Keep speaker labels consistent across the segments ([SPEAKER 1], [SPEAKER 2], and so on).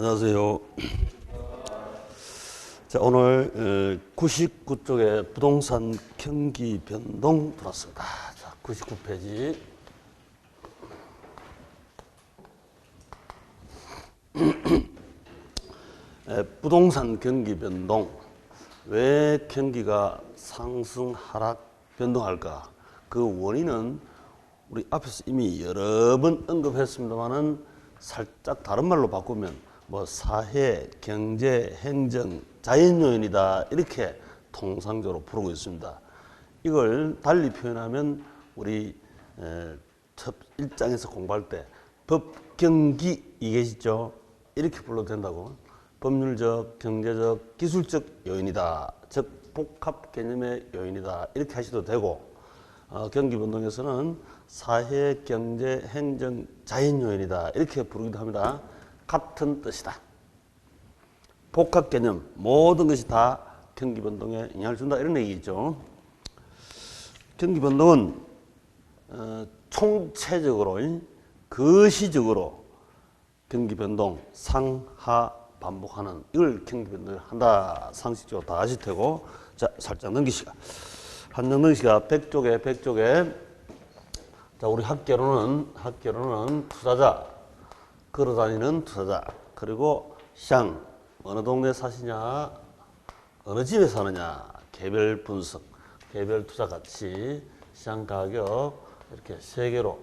[SPEAKER 1] 안녕하세요. 자, 오늘 99쪽에 부동산 경기 변동 들어왔습니다. 자, 99페이지. 부동산 경기 변동. 왜 경기가 상승, 하락, 변동할까? 그 원인은 우리 앞에서 이미 여러 번 언급했습니다만은 살짝 다른 말로 바꾸면 뭐 사회, 경제, 행정, 자연 요인이다 이렇게 통상적으로 부르고 있습니다. 이걸 달리 표현하면 우리 첫 1장에서 공부할 때 법경기 이해시죠? 이렇게 불러도 된다고. 법률적, 경제적, 기술적 요인이다. 즉 복합 개념의 요인이다. 이렇게 하셔도 되고 경기 변동에서는 사회, 경제, 행정, 자연 요인이다. 이렇게 부르기도 합니다. 같은 뜻이다. 복합 개념, 모든 것이 다 경기 변동에 영향을 준다. 이런 얘기죠. 경기 변동은 총체적으로, 거시적으로 경기 변동, 상하 반복하는 이걸 경기 변동을 한다. 상식적으로 다 아실 테고. 자, 살짝 넘기시가. 한정 넘기시가 100쪽에 자, 우리 학계로는 투자자, 걸어다니는 투자자, 그리고 시장, 어느 동네 사시냐, 어느 집에 사느냐, 개별 분석, 개별 투자 가치, 시장 가격, 이렇게 세 개로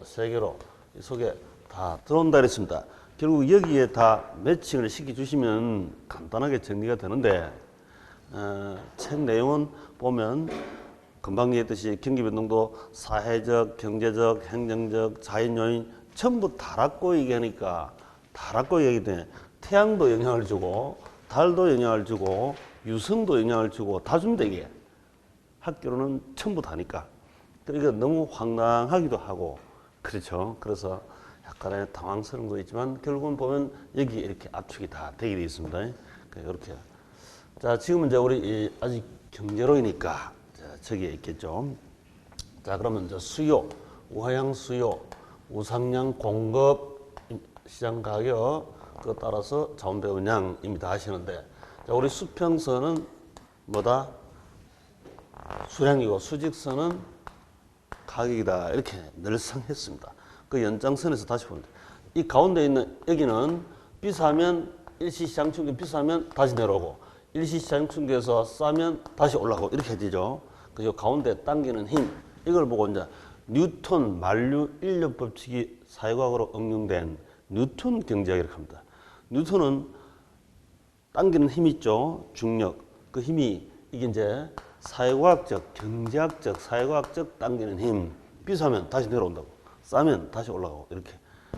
[SPEAKER 1] 이 속에 다 들어온다 그랬습니다. 결국 여기에 다 매칭을 시켜주시면 간단하게 정리가 되는데, 책 내용은 보면 금방 얘기했듯이 경기 변동도 사회적, 경제적, 행정적, 자연 요인 전부 다락고 얘기하니까 다락고 얘기 때문에 태양도 영향을 주고 달도 영향을 주고 유성도 영향을 주고 다 줍니다. 이게 학교로는 전부 다니까. 그러니까 너무 황당하기도 하고 그렇죠. 그래서 약간의 당황스러운 거 있지만 결국은 보면 여기 이렇게 압축이 다 되게 되어 있습니다. 이렇게. 자, 지금은 이제 우리 아직 경제로이니까 저기에 있겠죠. 자, 그러면 이제 수요, 우하향 수요, 우상향 공급, 시장 가격, 그에 따라서 자원배분 양입니다 하시는데, 자, 우리 수평선은 뭐다? 수량이고 수직선은 가격이다. 이렇게 늘상 했습니다. 그 연장선에서 다시 보면 돼. 이 가운데 있는 여기는 비싸면 일시시장 충격 비싸면 다시 내려오고, 일시시장 충격에서 싸면 다시 올라가고 이렇게 되죠. 그 가운데 당기는 힘, 이걸 보고 이제 뉴턴 만류 인력 법칙이 사회과학으로 응용된 뉴턴 경제학이라고 합니다. 뉴턴은 당기는 힘 있죠. 중력. 그 힘이 이게 이제 사회과학적, 경제학적, 사회과학적 당기는 힘. 비싸면 다시 내려온다고. 싸면 다시 올라가고 이렇게.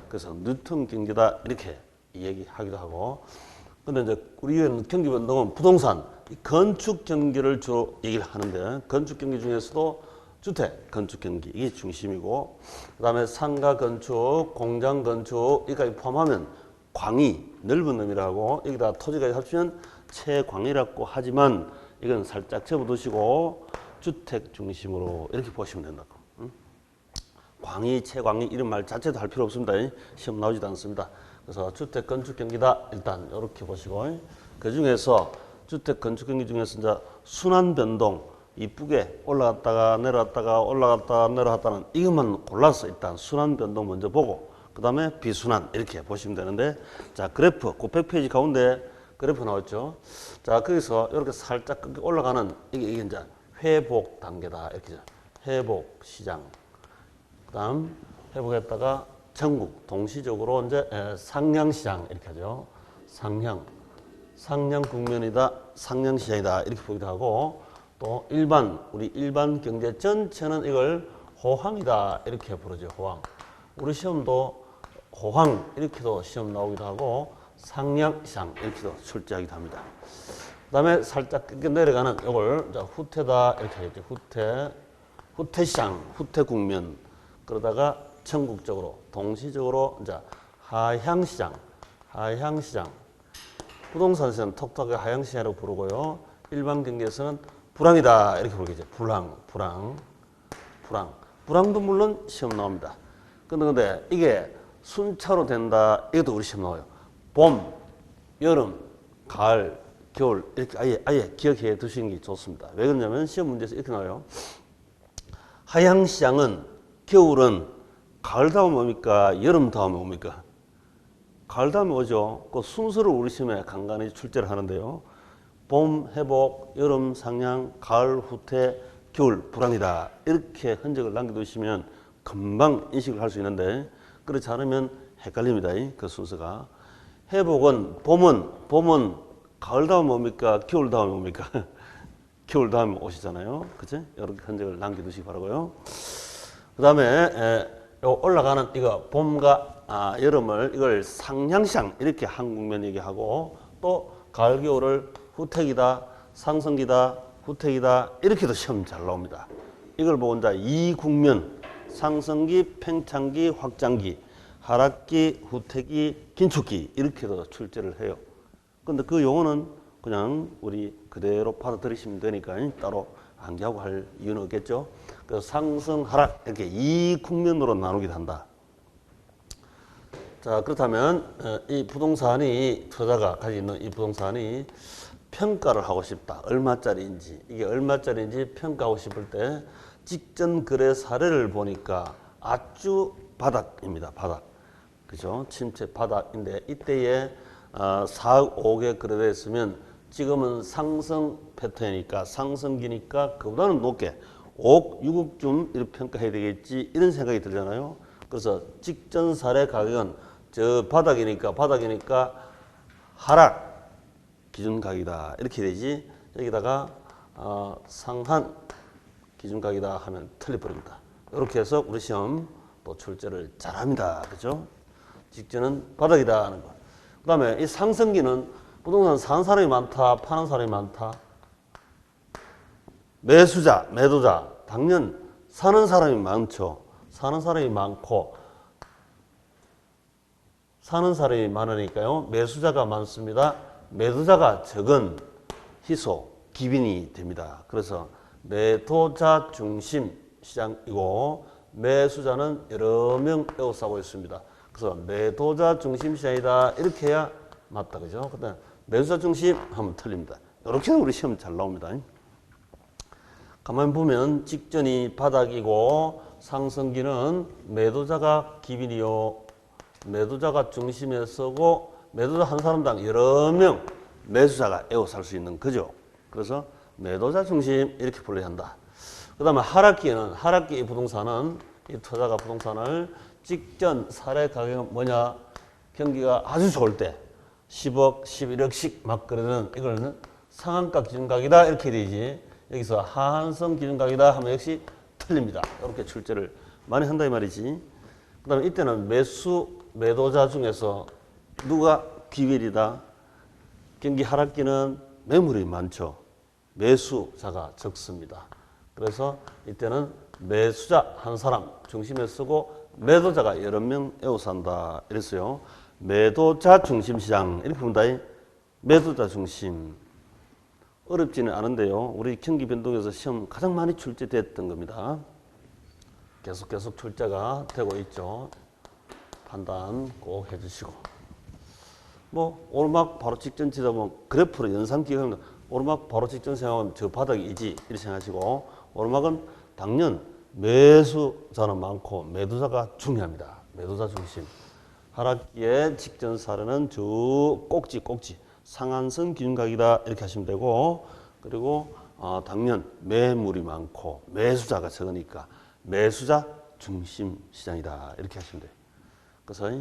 [SPEAKER 1] 그래서 뉴턴 경제다 이렇게 얘기하기도 하고. 근데 이제 우리는 경기 변동은 부동산, 건축 경기를 주로 얘기를 하는데, 건축 경기 중에서도 주택 건축 경기 이게 중심이고, 그다음에 상가 건축, 공장 건축 여기까지 포함하면 광이 넓은 의미라고, 여기다 토지까지 합치면 채광이라고 하지만 이건 살짝 접어두시고 주택 중심으로 이렇게 보시면 된다고. 광이, 채광이 이런 말 자체도 할 필요 없습니다. 시험 나오지도 않습니다. 그래서 주택 건축 경기다 일단 이렇게 보시고, 그 중에서 주택 건축 경기 중에서 이제 순환 변동, 이쁘게 올라갔다가 내려갔다가 올라갔다가 내려갔다는 이것만 골라서 일단 순환 변동 먼저 보고, 그 다음에 비순환 이렇게 보시면 되는데, 자, 그래프, 그 100페이지 가운데 그래프 나왔죠. 자, 거기서 이렇게 살짝 올라가는 이게 이제 회복 단계다 이렇게. 회복 시장, 그 다음 회복했다가 전국 동시적으로 이제 상향 시장 이렇게 하죠. 상향 국면이다, 상향 시장이다 이렇게 보기도 하고, 또 우리 일반 경제 전체는 이걸 호황이다 이렇게 부르죠. 호황. 우리 시험도 호황 이렇게도 시험 나오기도 하고, 상향 시장 이렇게도 출제하기도 합니다. 그다음에 살짝 내려가는 이걸 후퇴다 이렇게 하겠죠. 후퇴 시장, 후퇴 국면. 그러다가 전국적으로 동시적으로 이제 하향 시장. 부동산에서는 톡톡하게 하향 시장이라고 부르고요. 일반 경제에서는 불황이다 이렇게 부르겠죠. 불황도 물론 시험 나옵니다. 근데 이게 순차로 된다. 이것도 우리 시험 나와요. 봄, 여름, 가을, 겨울 이렇게 아예 기억해 두시는 게 좋습니다. 왜 그러냐면 시험 문제에서 이렇게 나와요. 하향시장은 겨울은 가을 다음에 뭡니까? 여름 다음에 뭡니까? 가을 다음에 오죠. 그 순서를 우리 시험에 간간히 출제를 하는데요. 봄 회복, 여름 상향, 가을 후퇴, 겨울 불황이다. 이렇게 흔적을 남겨두시면 금방 인식을 할 수 있는데 그렇지 않으면 헷갈립니다. 그 순서가. 회복은 봄은 가을 다음에 뭡니까? 겨울 다음에 뭡니까? 겨울 다음에 오시잖아요. 그치? 이렇게 흔적을 남겨두시기 바라고요. 그 다음에 올라가는 이거 봄과 여름을 이걸 상향시장 이렇게 한국면 얘기하고 또 가을 겨울을 후퇴기다, 상승기다, 후퇴기다 이렇게도 시험 잘 나옵니다. 이걸 보고 이제 이 국면 상승기, 팽창기, 확장기, 하락기, 후퇴기, 긴축기 이렇게도 출제를 해요. 근데 그 용어는 그냥 우리 그대로 받아들이시면 되니까 따로 암기하고 할 이유는 없겠죠. 그래서 상승, 하락 이렇게 이 국면으로 나누기도 한다. 자, 그렇다면 이 부동산이 투자가 가지고 있는 이 부동산이 평가를 하고 싶다. 얼마짜리인지 이게 얼마짜리인지 평가하고 싶을 때 직전 거래 사례를 보니까 아주 바닥입니다. 바닥. 그죠? 침체 바닥인데 이때에 4억 5억에 거래됐으면 지금은 상승 패턴이니까 상승기니까 그보다는 높게 5억 6억쯤 이렇게 평가해야 되겠지 이런 생각이 들잖아요. 그래서 직전 사례 가격은 저 바닥이니까 하락 기준 가격이다 이렇게 되지 여기다가 상한 기준 가격이다 하면 틀려버립니다. 이렇게 해서 우리 시험 또 출제를 잘합니다. 그죠? 직전은 바닥이다 하는 거. 그 다음에 이 상승기는 부동산 사는 사람이 많다, 파는 사람이 많다. 매수자, 매도자, 당연 사는 사람이 많죠. 사는 사람이 많고 사는 사람이 많으니까요. 매수자가 많습니다. 매도자가 적은 희소, 기빈이 됩니다. 그래서 매도자 중심 시장이고 매수자는 여러 명 에워싸고 있습니다. 그래서 매도자 중심 시장이다 이렇게 해야 맞다. 그죠? 그다음 매수자 중심 하면 틀립니다. 이렇게 우리 시험 잘 나옵니다. 가만히 보면 직전이 바닥이고 상승기는 매도자가 기빈이요. 매도자가 중심에 서고 매도자 한 사람당 여러 명 매수자가 에워쌀 수 있는 거죠. 그래서 매도자 중심 이렇게 불러야 한다. 그 다음에 하락기 부동산은 이 투자가 부동산을 직전 사례 가격은 뭐냐? 경기가 아주 좋을 때 10억, 11억씩 막 그러는 이거는 상한가 기준가격이다 이렇게 되지. 여기서 하한선 기준가격이다 하면 역시 틀립니다. 이렇게 출제를 많이 한다 이 말이지. 그 다음에 이때는 매도자 중에서 누가 기밀이다. 경기 하락기는 매물이 많죠. 매수자가 적습니다. 그래서 이때는 매수자 한 사람 중심에 서고 매도자가 여러 명 에워싼다 이랬어요. 매도자 중심 시장 이렇게 본다. 매도자 중심 어렵지는 않은데요. 우리 경기 변동에서 시험 가장 많이 출제됐던 겁니다. 계속 출제가 되고 있죠. 판단 꼭 해주시고 뭐 오르막 바로 직전 지점은 그래프로 연상 기억합니다. 오르막 바로 직전 생각하면 저 바닥이지 이렇게 생각하시고 오르막은 당연 매수자는 많고 매도자가 중요합니다. 매도자 중심. 하락기의 직전 사례는 저 꼭지 상한선 기준가격이다 이렇게 하시면 되고 그리고 당연 매물이 많고 매수자가 적으니까 매수자 중심 시장이다 이렇게 하시면 돼요. 그래서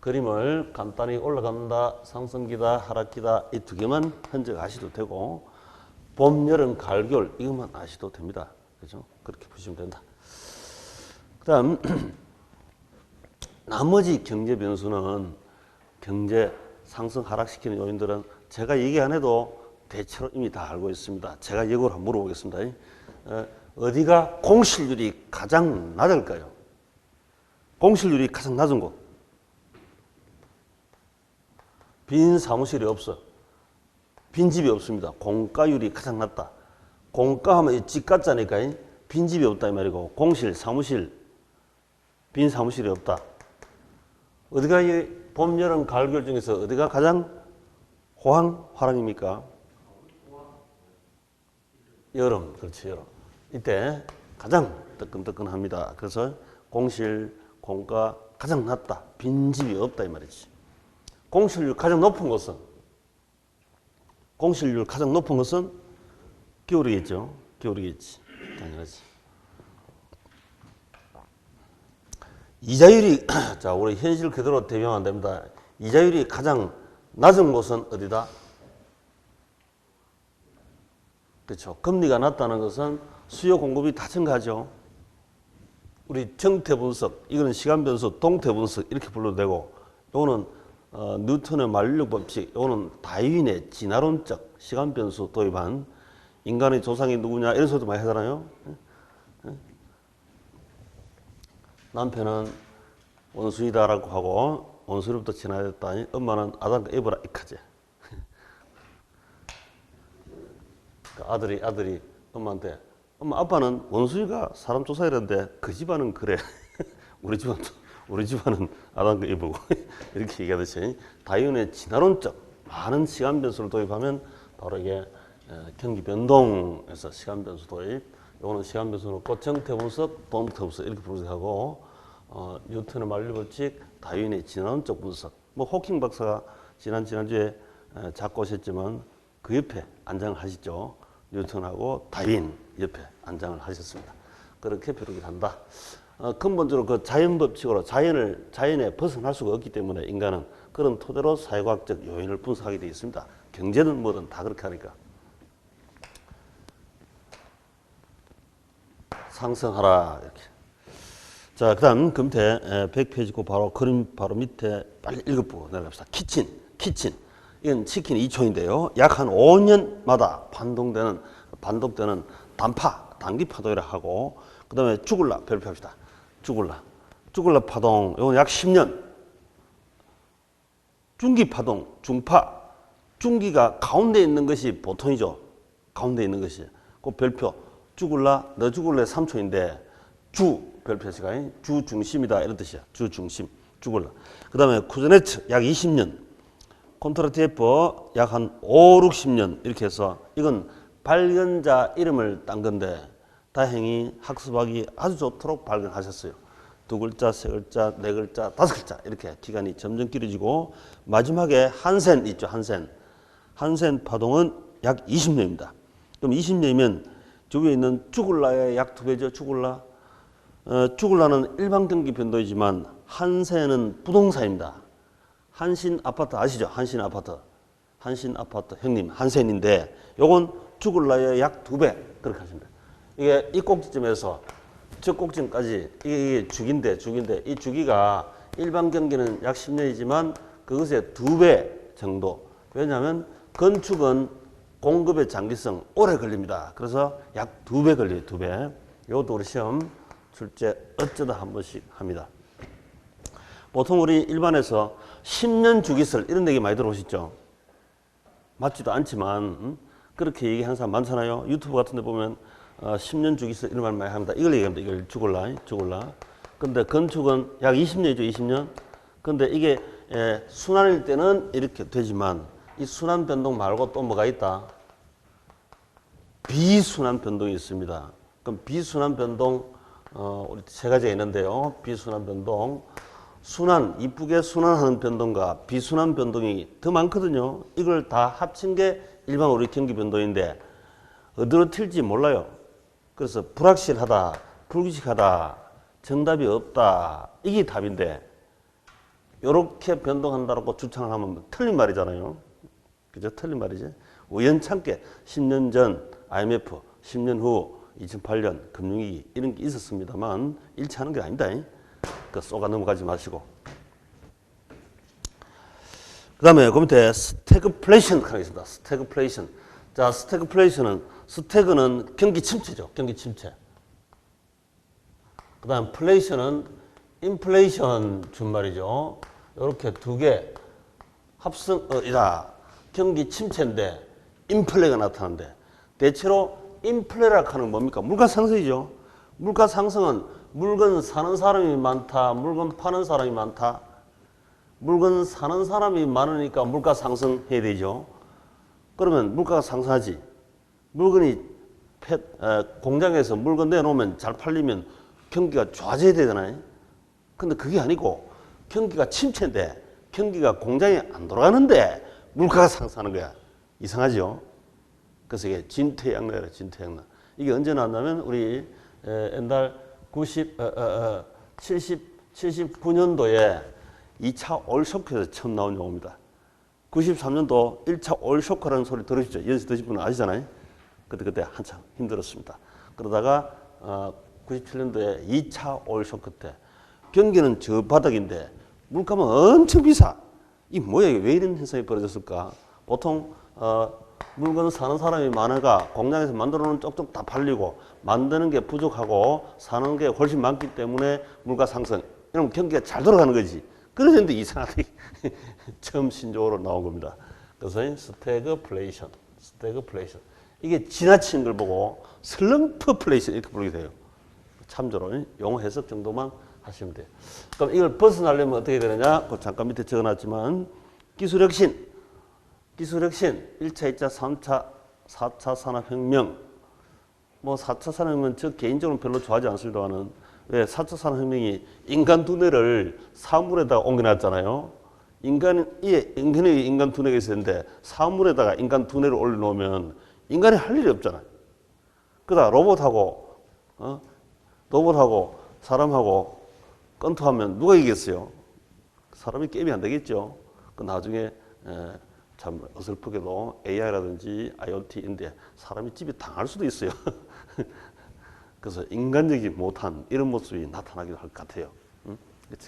[SPEAKER 1] 그림을 간단히 올라간다, 상승기다, 하락기다 이 두 개만 흔적 아셔도 되고 봄, 여름, 가을, 겨울 이것만 아셔도 됩니다. 그죠? 그렇게 보시면 된다. 그다음 나머지 경제 변수는 경제 상승 하락시키는 요인들은 제가 얘기 안 해도 대체로 이미 다 알고 있습니다. 제가 예고를 한번 물어보겠습니다. 어디가 공실률이 가장 낮을까요? 공실률이 가장 낮은 곳. 빈 사무실이 없어. 빈집이 없습니다. 공가율이 가장 낮다. 공가하면 집가짜니까 빈집이 없다 이 말이고 공실, 사무실, 빈 사무실이 없다. 어디가 이 봄, 여름, 가을, 겨울 중에서 어디가 가장 호황, 화랑입니까? 여름, 그렇지, 여름. 이때 가장 뜨끈뜨끈합니다. 그래서 공실, 공가 가장 낮다. 빈집이 없다 이 말이지. 공실률 가장 높은 것은 겨울이겠죠. 겨울이겠지. 당연하지. 이자율이 자 우리 현실 그대로 대비하면 안 됩니다. 이자율이 가장 낮은 곳은 어디다? 그렇죠. 금리가 낮다는 것은 수요 공급이 다 증가하죠. 우리 정태 분석, 이거는 시간 변수 동태 분석 이렇게 불러도 되고, 요거는 뉴턴의 만류력 법칙, 요거는 다윈의 진화론적 시간 변수 도입한 인간의 조상이 누구냐 이런 소리도 많이 하잖아요. 남편은 원수이다라고 하고 원수로부터 진화했다니 엄마는 아담과 에브라 이카제. 아들이 엄마한테 엄마 아빠는 원수이가 사람 조사이라는데 그 집안은 그래. 우리 집안은 아담과 에브고 이렇게 얘기하듯이 다윈의 진화론적 많은 시간 변수를 도입하면 바로 이게 경기 변동에서 시간 변수 도입. 요거는 시간 변수 놓고 정태 분석, 동태 분석 이렇게 분석하고 뉴턴의 만류 법칙, 다윈의 진화론적 분석. 뭐 호킹 박사가 지난주에 작고 오셨지만 그 옆에 안장을 하시죠. 뉴턴하고 다윈 옆에 안장을 하셨습니다. 그렇게 표록이 한다. 근본적으로 그 자연 법칙으로 자연에 벗어날 수가 없기 때문에 인간은 그런 토대로 사회과학적 요인을 분석하게 되어 있습니다. 경제는 뭐든 다 그렇게 하니까. 상승하라 이렇게. 자, 그다음 금태 100페이지고 바로 그림 바로 밑에 빨리 읽어보고 내려갑시다. 키친. 이건 치킨 2초인데요. 약 한 5년마다 반동되는 단기 파동이라 하고, 그다음에 쭈글라 별표합시다. 쭈글라 파동. 이건 약 10년. 중기 파동, 중파. 중기가 가운데 있는 것이 보통이죠. 가운데 있는 것이. 그 별표. 쭈글라, 너 쭈글라 3초인데 주 별표시가 주 중심이다 이런 뜻이야. 주 중심, 쭈글라. 그다음에 쿠즈네츠 약 20년. 콘트라티에프 약 한 5, 60년 이렇게 해서 이건 발견자 이름을 딴 건데 다행히 학습하기 아주 좋도록 발견하셨어요. 2글자, 3글자, 4글자, 5글자 이렇게 기간이 점점 길어지고 마지막에 한센 있죠. 한센 파동은 약 20년입니다. 그럼 20년이면 저기에 있는 쭈글라의 약 2배죠. 쭈글라는 일반 경기 변동이지만 한센은 부동산입니다. 한신 아파트 아시죠? 한신 아파트 형님 한센인데 요건 쭈글라의 약 2배 그렇게 하십니다. 이게 이 꼭지점에서 저 꼭지점까지 이게 주기인데 이 주기가 일반 경기는 약 10년이지만 그것의 2배 정도. 왜냐하면 건축은 공급의 장기성 오래 걸립니다. 그래서 약 2배 걸려요. 2배. 이것도 우리 시험 출제 어쩌다 한 번씩 합니다. 보통 우리 일반에서 10년 주기설 이런 얘기 많이 들어보셨죠? 맞지도 않지만 그렇게 얘기하는 사람 많잖아요. 유튜브 같은 데 보면 10년 주기설 이런 말 많이 합니다. 이걸 얘기합니다. 이걸 쭈글라. 근데 건축은 약 20년이죠. 20년. 근데 이게 순환일 때는 이렇게 되지만 이 순환 변동 말고 또 뭐가 있다? 비순환 변동이 있습니다. 그럼 비순환 변동 우리 세 가지가 있는데요. 비순환 변동, 이쁘게 순환하는 변동과 비순환 변동이 더 많거든요. 이걸 다 합친 게 일반 우리 경기 변동인데 어디로 튈지 몰라요. 그래서 불확실하다, 불규칙하다, 정답이 없다 이게 답인데 이렇게 변동한다고 주창을 하면 틀린 말이잖아요. 그죠? 틀린 말이지. 우연찮게 10년 전 IMF, 10년 후 2008년 금융위기 이런 게 있었습니다만 일치하는 게 아닙니다. 그 쏘가 넘어가지 마시고. 그 다음에 그 밑에 스태그플레이션 하겠습니다. 스태그플레이션. 자, 스태그는 경기 침체죠. 경기 침체. 그 다음 플레이션은 인플레이션 준말이죠. 이렇게 두 개 합성이다. 경기 침체인데 인플레가 나타나는데 대체로 인플레라고 하는 뭡니까? 물가 상승이죠. 물가 상승은 물건 사는 사람이 많다, 물건 파는 사람이 많다. 물건 사는 사람이 많으니까 물가 상승해야 되죠. 그러면 물가가 상승하지. 물건이 공장에서 물건 내놓으면 잘 팔리면 경기가 좋아져야 되잖아요. 근데 그게 아니고 경기가 침체인데 경기가 공장이 안 돌아가는데 물가가 상승하는 거야. 이상하죠? 그래서 이게 진퇴양난이라 진퇴양난. 이게 언제 나왔냐면 우리 옛날 79년도에 2차 오일쇼크에서 처음 나온 용어입니다. 93년도 1차 오일쇼크라는 소리 들으셨죠? 여기서 드신 분은 아시잖아요? 그때 한참 힘들었습니다. 그러다가 97년도에 2차 오일쇼크 때 경기는 저 바닥인데 물가는 엄청 비싸. 이 뭐야, 왜 이런 현상이 벌어졌을까? 보통 물건 사는 사람이 많아가 공장에서 만들어 놓은 쪽쪽 다 팔리고 만드는 게 부족하고 사는 게 훨씬 많기 때문에 물가 상승. 이러면 경기가 잘 돌아가는 거지. 그런데 이상하게 처음 신조어로 나온 겁니다. 그래서 스태그플레이션. 이게 지나치는 걸 보고 슬럼프플레이션 이렇게 부르게 돼요. 참조로 용어 해석 정도만 하시면 돼요. 그럼 이걸 벗어나려면 어떻게 되느냐? 잠깐 밑에 적어놨지만 기술혁신, 1차, 2차, 3차, 4차 산업혁명. 뭐 4차 산업혁명은 저 개인적으로 별로 좋아하지 않습니다만은 왜 4차 산업혁명이 인간 두뇌를 사물에다가 옮겨놨잖아요. 인간의 인간 두뇌가 있었는데 사물에다가 인간 두뇌를 올려놓으면 인간이 할 일이 없잖아요. 그러다 로봇하고 사람하고 권투하면 누가 이기겠어요? 사람이 게임이 안 되겠죠. 그 나중에 참 어설프게도 AI라든지 IoT인데 사람이 집에 당할 수도 있어요. 그래서 인간적이 못한 이런 모습이 나타나기도 할 것 같아요.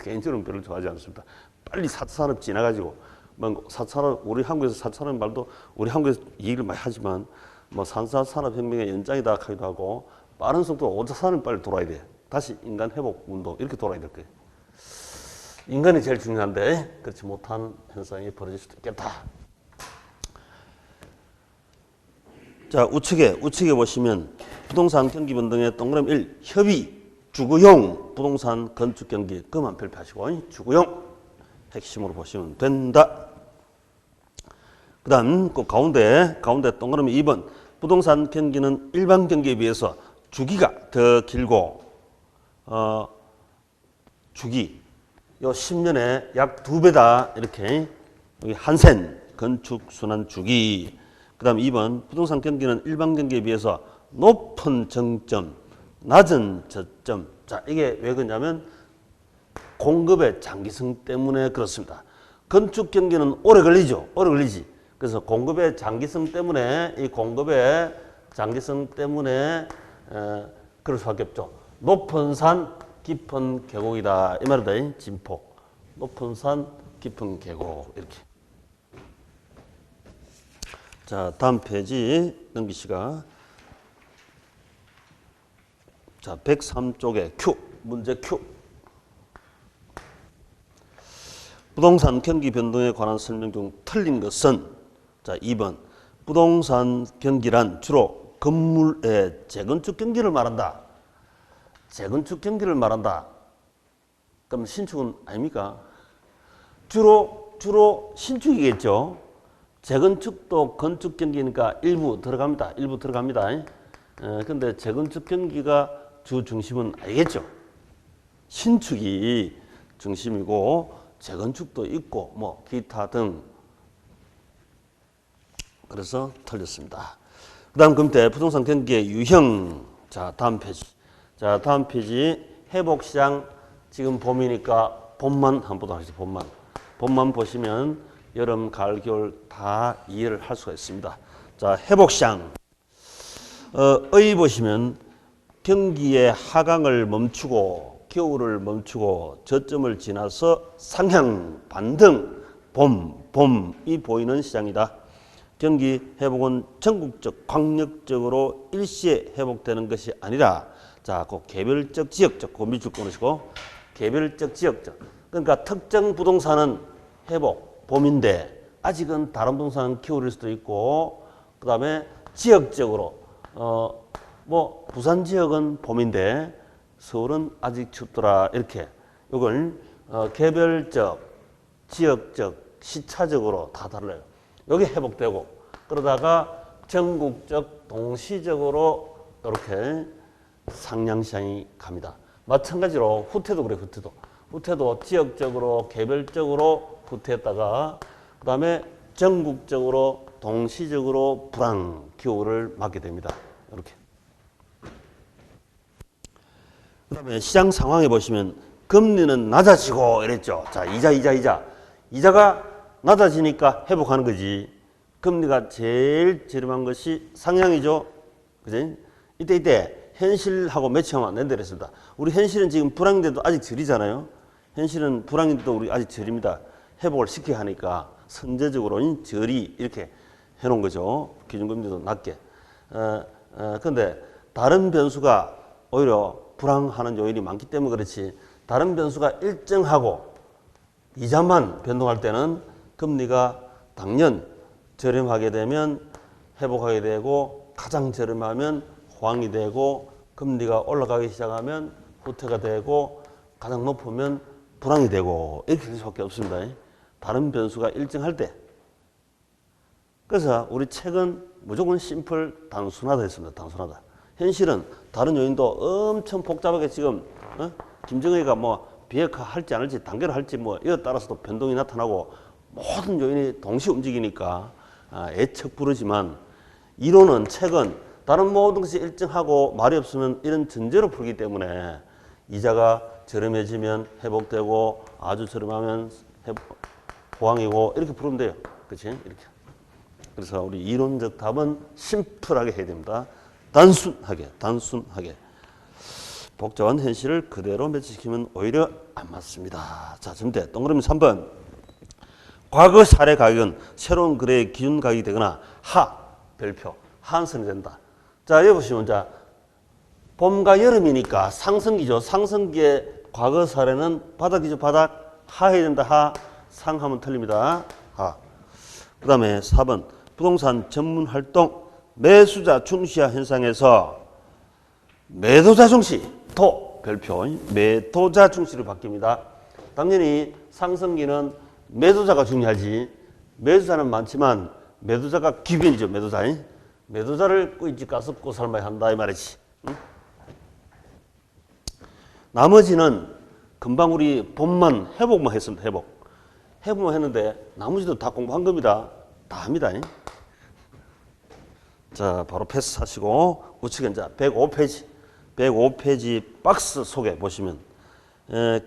[SPEAKER 1] 개인적으로는 별로 좋아하지 않습니다. 빨리 4차 산업 지나가지고 뭐 4차 산업, 우리 한국에서 4차 산업 말도 우리 한국에서 얘기를 많이 하지만 뭐 3차 산업혁명의 연장이다 하기도 하고 빠른 속도로 5차 산업이 빨리 돌아야 돼. 다시 인간 회복 운동 이렇게 돌아야 될 거예요. 인간이 제일 중요한데 그렇지 못한 현상이 벌어질 수도 있겠다. 자, 우측에 보시면 부동산 경기 변동의 동그라미 1, 협의, 주거용 부동산 건축 경기. 그만 별표하시고 주거용 핵심으로 보시면 된다. 그 다음 그 가운데 동그라미 2번 부동산 경기는 일반 경기에 비해서 주기가 더 길고 주기 요 10년에 약 2배다. 이렇게 여기 한센 건축 순환 주기. 그 다음 2번 부동산 경기는 일반 경기에 비해서 높은 정점, 낮은 저점. 자, 이게 왜 그러냐면 공급의 장기성 때문에 그렇습니다. 건축 경기는 오래 걸리지. 그래서 공급의 장기성 때문에 그럴 수밖에 없죠. 높은 산 깊은 계곡이다. 이 말이다. 진폭. 높은 산 깊은 계곡 이렇게. 자, 다음 페이지 넘기시가. 자, 103쪽에 Q, 문제 Q. 부동산 경기 변동에 관한 설명 중 틀린 것은 자, 2번. 부동산 경기란 주로 건물의 재건축 경기를 말한다. 재건축 경기를 말한다. 그럼 신축은 아닙니까? 주로 신축이겠죠. 재건축도 건축 경기니까 일부 들어갑니다. 근데 재건축 경기가 주 중심은 아니겠죠. 신축이 중심이고 재건축도 있고 뭐 기타 등. 그래서 틀렸습니다. 그 다음 금태 부동산 경기의 유형. 자, 다음 페이지 회복시장. 지금 봄이니까 봄만 한번 보도록 하겠습니다. 봄만 보시면 여름, 가을, 겨울 다 이해를 할 수가 있습니다. 자, 회복시장. 의 보시면 경기의 하강을 멈추고 겨울을 멈추고 저점을 지나서 상향 반등 봄이 보이는 시장이다. 경기 회복은 전국적 광역적으로 일시에 회복되는 것이 아니라 자, 그 개별적 지역적 그 밑줄 끊으시고 개별적 지역적. 그러니까 특정 부동산은 회복 봄인데 아직은 다른 부동산은 겨울일 수도 있고 그다음에 지역적으로 뭐 부산 지역은 봄인데 서울은 아직 춥더라. 이렇게 이걸 개별적, 지역적, 시차적으로 다 달라요. 여기 회복되고 그러다가 전국적 동시적으로 이렇게 상향시장이 갑니다. 마찬가지로 후퇴도 그래요. 후퇴도 지역적으로 개별적으로 후퇴했다가 그 다음에 전국적으로 동시적으로 불황 기후를 맞게 됩니다. 이렇게. 그 다음에 시장 상황에 보시면 금리는 낮아지고 이랬죠. 자, 이자가 낮아지니까 회복하는 거지. 금리가 제일 저렴한 것이 상향이죠. 그지? 이때 현실하고 매치하면 안 된다 그랬습니다. 우리 현실은 지금 불황인데도 아직 저리잖아요. 현실은 불황인데도 우리 아직 저립니다. 회복을 시켜야 하니까 선제적으로 저리 이렇게 해놓은 거죠. 기준금리도 낮게. 근데 다른 변수가 오히려 불황하는 요인이 많기 때문에 그렇지, 다른 변수가 일정하고 이자만 변동할 때는 금리가 당연 저렴하게 되면 회복하게 되고, 가장 저렴하면 호황이 되고, 금리가 올라가기 시작하면 후퇴가 되고, 가장 높으면 불황이 되고, 이렇게 될 수밖에 없습니다. 다른 변수가 일정할 때. 그래서 우리 책은 무조건 심플 단순하다 했습니다. 단순하다. 현실은 다른 요인도 엄청 복잡하게 지금 김정은이가 뭐 비핵화 할지 안 할지, 단계를 할지 뭐 이에 따라서도 변동이 나타나고 모든 요인이 동시에 움직이니까 애척 부르지만, 이론은 책은 다른 모든 것이 일정하고 말이 없으면 이런 전제로 풀기 때문에 이자가 저렴해지면 회복되고 아주 저렴하면 호황이고 이렇게 부르면 돼요. 그렇지? 이렇게. 그래서 우리 이론적 답은 심플하게 해야 됩니다. 단순하게. 복잡한 현실을 그대로 매치시키면 오히려 안 맞습니다. 자, 전대 동그라미 3번. 과거 사례 가격은 새로운 거래의 기준 가격이 되거나 별표, 하한선이 된다. 자, 여기 보시면, 자, 봄과 여름이니까 상승기죠. 상승기의 과거 사례는 바닥이죠. 바닥. 하해야 된다. 상하면 틀립니다. 그 다음에 4번. 부동산 전문 활동 매수자 중시화 현상에서 매도자 중시, 별표, 매도자 중시로 바뀝니다. 당연히 상승기는 매도자가 중요하지. 매수자는 많지만 매도자가 기변이죠. 매도자를 꾸이집 가서 꾸 삶아야 한다 이 말이지. 응? 나머지는 금방 우리 봄만 회복만 했습니다. 회복만 했는데 나머지도 다 공부한 겁니다. 다 합니다. 자, 바로 패스하시고 우측에 이제 105페이지 박스 속에 보시면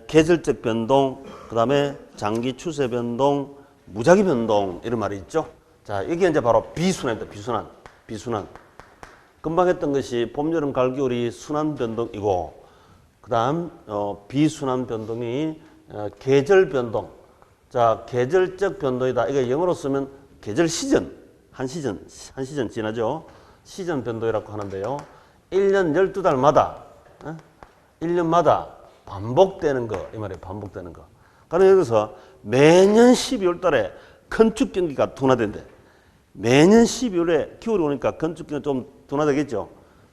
[SPEAKER 1] 계절적 변동, 그 다음에 장기 추세 변동, 무작위 변동 이런 말이 있죠. 자, 이게 이제 바로 비순환입니다. 비순환. 금방 했던 것이 봄, 여름, 가을, 겨울이 순환 변동이고, 그 다음 비순환 변동이 계절 변동. 자, 계절적 변동이다. 이거 영어로 쓰면 계절 시즌, 한 시즌 지나죠. 시즌 변동이라고 하는데요. 1년 12달마다 1년마다 반복되는 거, 이 말이에요. 반복되는 거. 그러니까 여기서 매년 12월 달에 건축 경기가 둔화된대. 매년 12월에 겨울이 오니까 건축 경기가 좀 둔화되겠죠.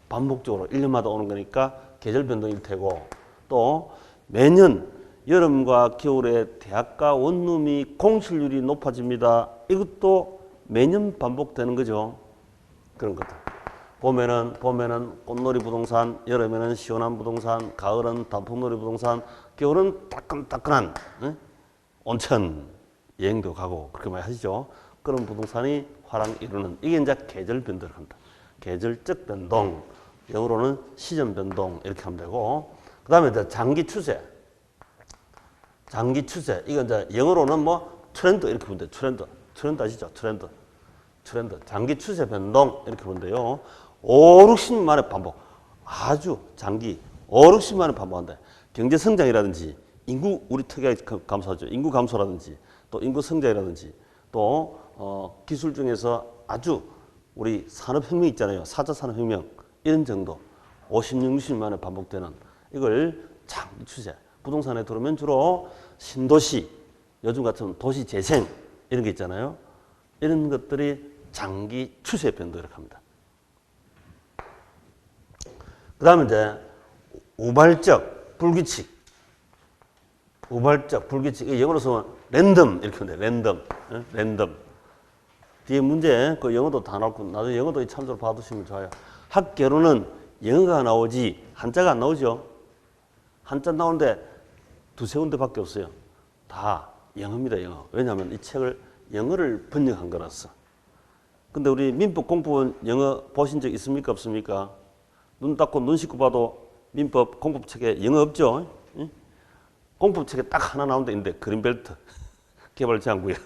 [SPEAKER 1] 반복적으로 1년마다 오는 거니까 계절 변동일 테고, 또 매년 여름과 겨울에 대학가 원룸이 공실률이 높아집니다. 이것도 매년 반복되는 거죠. 그런 것들. 봄에는 꽃놀이 부동산, 여름에는 시원한 부동산, 가을은 단풍놀이 부동산, 겨울은 따끈따끈한 온천 여행도 가고 그렇게 많이 하시죠. 그런 부동산이 화랑 이루는, 이게 이제 계절 변동을 한다. 계절적 변동, 영어로는 시즌 변동 이렇게 하면 되고, 그 다음에 이제 장기 추세, 이거 이제 영어로는 뭐 트렌드 이렇게 보면 돼요. 트렌드 아시죠? 트렌드. 장기 추세 변동 이렇게 보는데요. 5, 60년 만에 반복. 아주 장기 5, 60년 만에 반복한다. 경제 성장이라든지 인구, 우리 특이하게 감소하죠. 인구 감소라든지 또 인구 성장이라든지 또 기술 중에서 아주 우리 산업혁명 있잖아요. 4차 산업혁명 이런 정도 50년, 60년 만에 반복되는 이걸 장기 추세. 부동산에 들어오면 주로 신도시, 요즘 같은 도시 재생 이런 게 있잖아요. 이런 것들이 장기 추세 변동이라고 합니다. 그 다음에 이제 우발적 불규칙. 영어로 쓰면 랜덤 이렇게 하면 돼요. 랜덤. 뒤에 문제 그 영어도 다 나오고 나중에 영어도 참조로 봐두시면 좋아요. 학개론은 영어가 나오지 한자가 안 나오죠. 한자 나오는데 두세 군데밖에 없어요. 다 영어입니다. 영어. 왜냐하면 이 책을 영어를 번역한 거라서. 근데 우리 민법 공법은 영어 보신 적 있습니까? 없습니까? 눈 닫고 눈 씻고 봐도 민법 공법책에 영어 없죠? 응? 공법책에 딱 하나 나온 데 있는데 그린벨트 개발장구역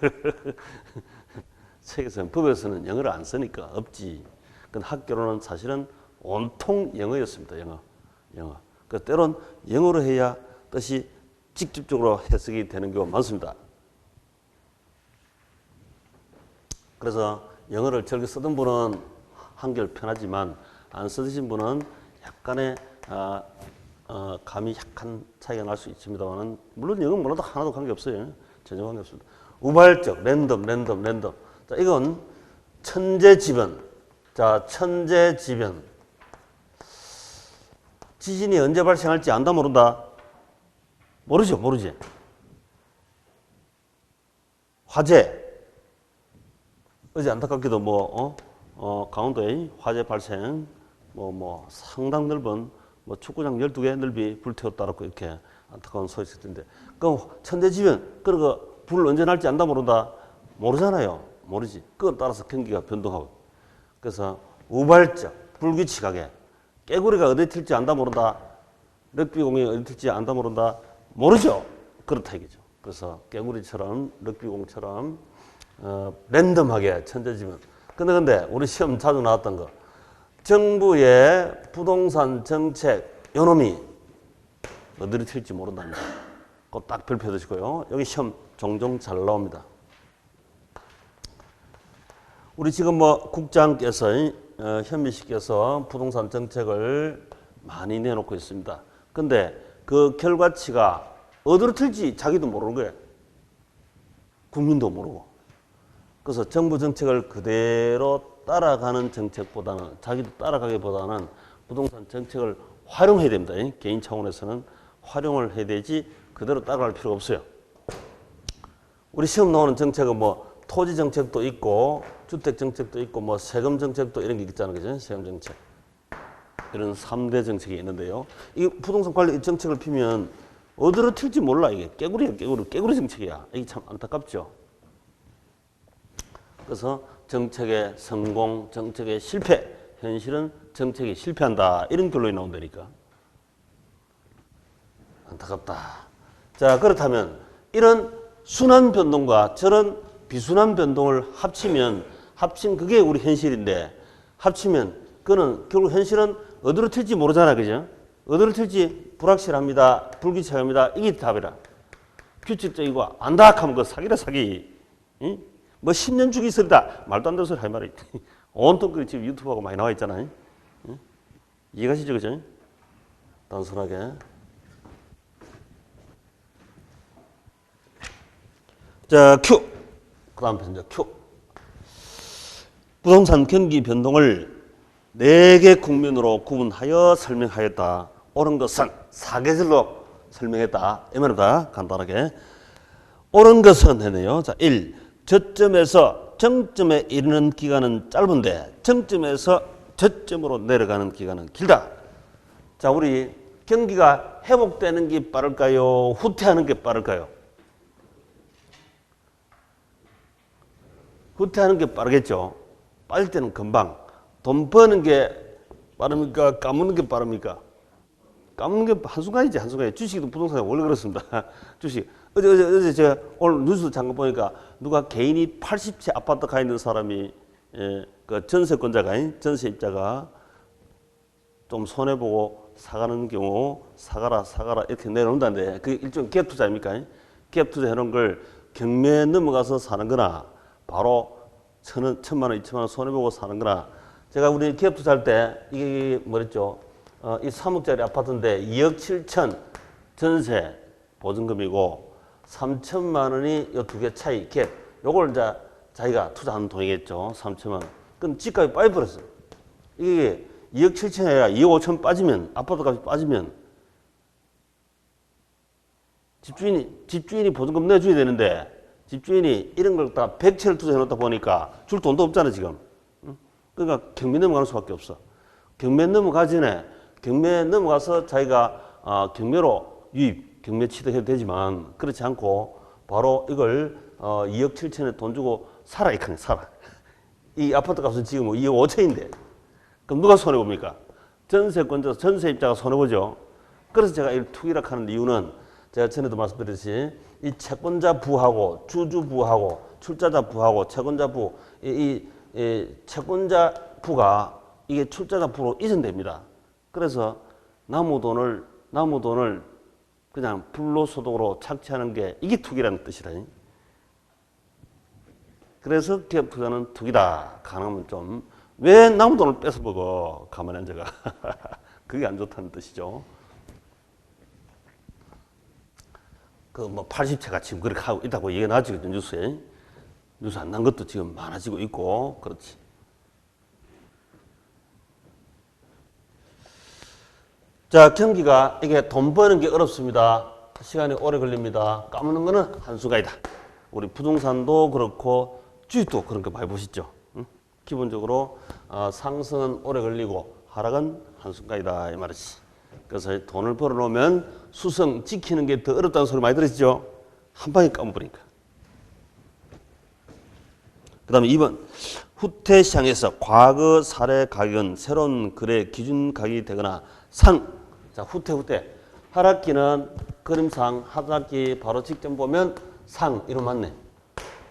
[SPEAKER 1] 책에서는 법에서는 영어를 안 쓰니까 없지. 근데 학교로는 사실은 온통 영어였습니다. 영어. 그 때론 영어로 해야 뜻이 직접적으로 해석이 되는 경우가 많습니다. 그래서 영어를 즐겨 쓰던 분은 한결 편하지만 안 쓰신 분은 약간의 감이 약간 차이가 날 수 있습니다만 물론 영어 몰라도 하나도 관계없어요. 전혀 관계없습니다. 우발적, 랜덤. 자, 이건 천재지변. 자, 천재지변. 지진이 언제 발생할지 안다 모른다? 모르지. 화재. 어제 안타깝게도 강원도에 화재 발생, 상당 넓은 축구장 12개 넓이 불태웠다라고 이렇게 안타까운 소식이 있던데. 그럼 천재지변, 그리고 불 언제 날지 안다 모른다? 모르잖아요. 모르지. 그건 따라서 경기가 변동하고. 그래서 우발적, 불규칙하게. 깨구리가 어디 튈지 안다 모른다? 럭비공이 어디 튈지 안다 모른다? 모르죠. 그렇다 이거죠. 그래서 깨구리처럼, 럭비공처럼 랜덤하게 천재지변. 근데 우리 시험 자주 나왔던 거. 정부의 부동산 정책, 요놈이 어디를 튈지 모른답니다. 그거 딱 별표 드시고요. 여기 시험 종종 잘 나옵니다. 우리 지금 국장께서, 현미 씨께서 부동산 정책을 많이 내놓고 있습니다. 근데 그 결과치가 어디로 튈지 자기도 모르는 거예요. 국민도 모르고. 그래서 정부 정책을 그대로 따라가는 정책보다는, 자기도 따라가기보다는 부동산 정책을 활용해야 됩니다. 개인 차원에서는 활용을 해야 되지 그대로 따라갈 필요가 없어요. 우리 시험 나오는 정책은 토지 정책도 있고 주택 정책도 있고 세금 정책도 이런 게 있잖아요. 그죠? 세금 정책. 이런 3대 정책이 있는데요. 이 부동산 관리 정책을 피면 어디로 튈지 몰라. 이게 깨구리 정책이야. 이게 참 안타깝죠. 그래서 정책의 성공, 정책의 실패, 현실은 정책이 실패한다. 이런 결론이 나온다니까. 안타깝다. 자, 그렇다면 이런 순환 변동과 저런 비순환 변동을 합친 그게 우리 현실인데, 합치면 그거는 결국 현실은 어디로 튈지 모르잖아. 그죠? 어디로 튈지 불확실합니다. 불규칙합니다. 이게 답이라. 규칙적이고 안다 하면 그 사기라 사기. 응? 10년 주기 설이다. 말도 안 되는 소리 할 말이. 온통 그 지금 유튜브하고 많이 나와 있잖아요. 응? 이해가시죠? 그죠? 단순하게. 자, Q. 그 다음 편이죠. Q. 부동산 경기 변동을 4개 국면으로 구분하여 설명하였다. 옳은 것은 사계절로 설명했다. 이 말입니다. 간단하게. 옳은 것은 했네요. 자, 1. 저점에서 정점에 이르는 기간은 짧은데 정점에서 저점으로 내려가는 기간은 길다. 자, 우리 경기가 회복되는 게 빠를까요? 후퇴하는 게 빠를까요? 후퇴하는 게 빠르겠죠. 빠질 때는 금방. 돈 버는 게 빠릅니까? 까무는 게 빠릅니까? 까무는 게 한순간이지, 한순간에. 주식도 부동산이 원래 그렇습니다. 주식. 어제 제가 오늘 뉴스 잠깐 보니까 누가 개인이 80채 아파트 가 있는 사람이, 그 전세권자가, 전세입자가 좀 손해보고 사가는 경우, 사가라, 이렇게 내놓는다는데, 그게 일종의 갭 투자입니까? 갭 투자 해놓은 걸 경매에 넘어가서 사는 거나, 바로 1,000만 원, 2천만 원 손해보고 사는 거나, 제가 우리 기업 투자할 때, 이게 뭐랬죠? 이 3억짜리 아파트인데 2억 7천 전세 보증금이고 3천만 원이 이 두 개 차이 갭. 요걸 이제 자기가 투자하는 돈이겠죠. 3천만 원. 그럼 집값이 빠져버렸어요. 이게 2억 7천이 아니라 2억 5천 빠지면, 아파트 값이 빠지면 집주인이 보증금 내줘야 되는데 집주인이 이런 걸 다 100채를 투자해 놓다 보니까 줄 돈도 없잖아, 지금. 응? 그러니까 경매 넘어가는 수밖에 없어. 경매 넘어가기 전에, 경매 넘어가서 자기가 경매로 유입, 경매 취득해도 되지만 그렇지 않고 바로 이걸 2억 7천에 돈 주고 살아, 이 칸에 살아. 이 아파트 값은 지금 2억 5천인데. 그럼 누가 손해봅니까? 전세권자, 전세입자가 손해보죠. 그래서 제가 이 투기락 하는 이유는 제가 전에도 말씀드렸듯이 이 채권자 부하고 주주 부하고 출자자 부하고 채권자 부, 이 채권자 부가 이게 출자자 부로 이전됩니다. 그래서 남은 돈을 그냥 불로소득으로 착취하는 게 이게 투기라는 뜻이다. 그래서 기업 투자는 투기다. 가능하면 좀 왜 남은 돈을 뺏어 먹어? 가만히 앉아가. 그게 안 좋다는 뜻이죠. 그 뭐 80채가 지금 그렇게 하고 있다고 얘기가 나지거든, 뉴스에. 뉴스 안 난 것도 지금 많아지고 있고, 그렇지. 자, 경기가 이게 돈 버는 게 어렵습니다. 시간이 오래 걸립니다. 까먹는 거는 한순간이다. 우리 부동산도 그렇고 주식도 그런 거 많이 보시죠. 응? 기본적으로 상승은 오래 걸리고 하락은 한순간이다 이 말이지. 그래서 돈을 벌어놓으면 수성 지키는 게 더 어렵다는 소리 많이 들으시죠? 한 방에 까먹으니까. 그 다음에 2번. 후퇴 시장에서 과거 사례 가격은 새로운 거래 기준 가격이 되거나 상. 자, 후퇴. 하락기는 그림상 하락기 바로 직전 보면 상. 이로 맞네.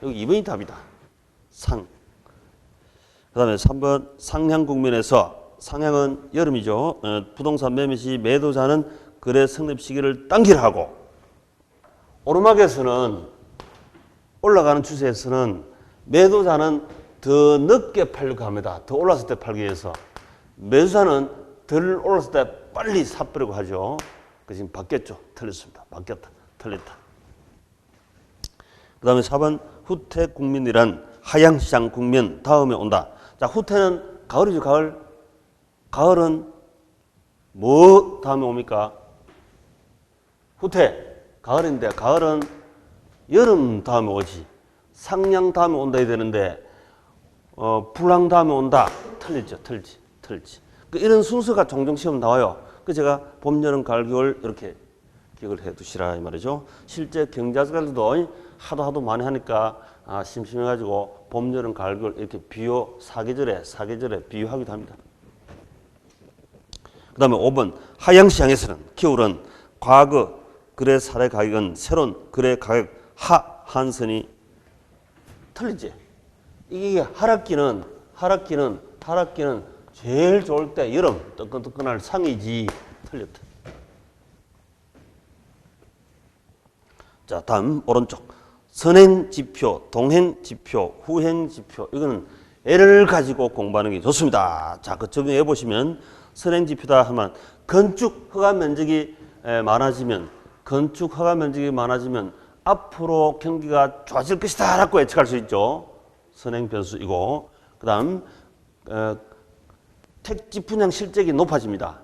[SPEAKER 1] 여기 2번이 답이다. 상. 그 다음에 3번. 상향 국면에서 상향은 여름이죠. 부동산 매매 시 매도자는 거래 성립 시기를 당기려 하고 오르막에서는 올라가는 추세에서는 매도자는 더 늦게 팔려고 합니다. 더 올랐을 때 팔기 위해서. 매수자는 덜 올랐을 때 빨리 사버리고 하죠. 그 지금 바뀌었죠. 틀렸습니다. 바뀌었다. 틀렸다. 그 다음에 4번 후퇴 국면이란 하향시장 국면 다음에 온다. 자, 후퇴는 가을이죠. 가을. 가을은 뭐 다음에 옵니까? 후퇴. 가을인데 가을은 여름 다음에 오지. 상향 다음에 온다 해야 되는데 불황 다음에 온다. 틀리죠. 틀지. 이런 순서가 종종 시험 나와요. 그 제가 봄, 여름, 가을, 겨울 이렇게 기억을 해 두시라 이 말이죠. 실제 경자들도 하도 많이 하니까 심심해가지고 봄, 여름, 가을, 겨울 이렇게 비유 사계절에 비유하기도 합니다. 그 다음에 5번 하향시장에서는 겨울은 과거 거래 사례 가격은 새로운 거래 가격 하한선이 틀리지. 이게 하락기는 제일 좋을 때 여름 뜨끈뜨끈할 상이지. 틀렸다. 자, 다음 오른쪽 선행지표, 동행지표, 후행지표. 이거는 애를 가지고 공부하는 게 좋습니다. 자, 그 적용해 보시면 선행지표다 하면 건축 허가 면적이 많아지면 앞으로 경기가 좋아질 것이다 라고 예측할 수 있죠. 선행 변수이고, 그 다음 택지 분양 실적이 높아집니다.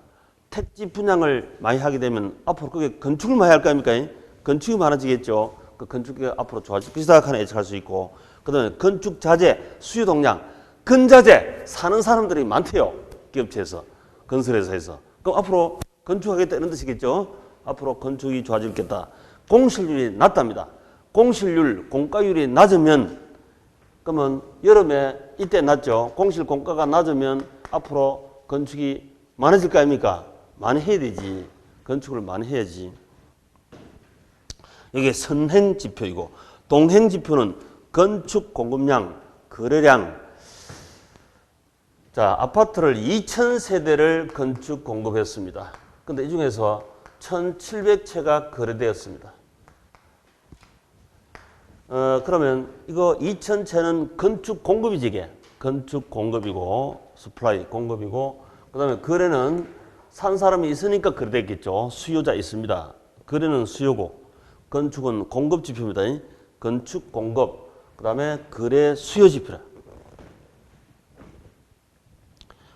[SPEAKER 1] 택지 분양을 많이 하게 되면 앞으로 그게 건축을 많이 할 거 아닙니까? 건축이 많아지겠죠. 그 건축이 앞으로 좋아질 것이다 하는 예측할 수 있고, 그 다음에 건축 자재 수요 동량, 근자재 사는 사람들이 많대요. 기업체에서, 건설회사에서. 그럼 앞으로 건축하겠다 이런 뜻이겠죠. 앞으로 건축이 좋아지겠다. 공실률이 낮답니다. 공과율이 낮으면, 그러면 여름에 이때 낮죠. 공과가 낮으면 앞으로 건축이 많아질 거 아닙니까? 많이 해야 되지. 건축을 많이 해야지. 이게 선행지표이고, 동행지표는 건축 공급량, 거래량. 자, 아파트를 2,000세대를 건축 공급했습니다. 근데 이 중에서 1,700채가 거래되었습니다. 그러면 이거 2,000채는 건축 공급이지 이게. 건축 공급이고, 서플라이 공급이고, 그 다음에 거래는 산 사람이 있으니까 거래됐겠죠. 수요자 있습니다. 거래는 수요고, 건축은 공급 지표입니다. 건축 공급, 그 다음에 거래 수요 지표라.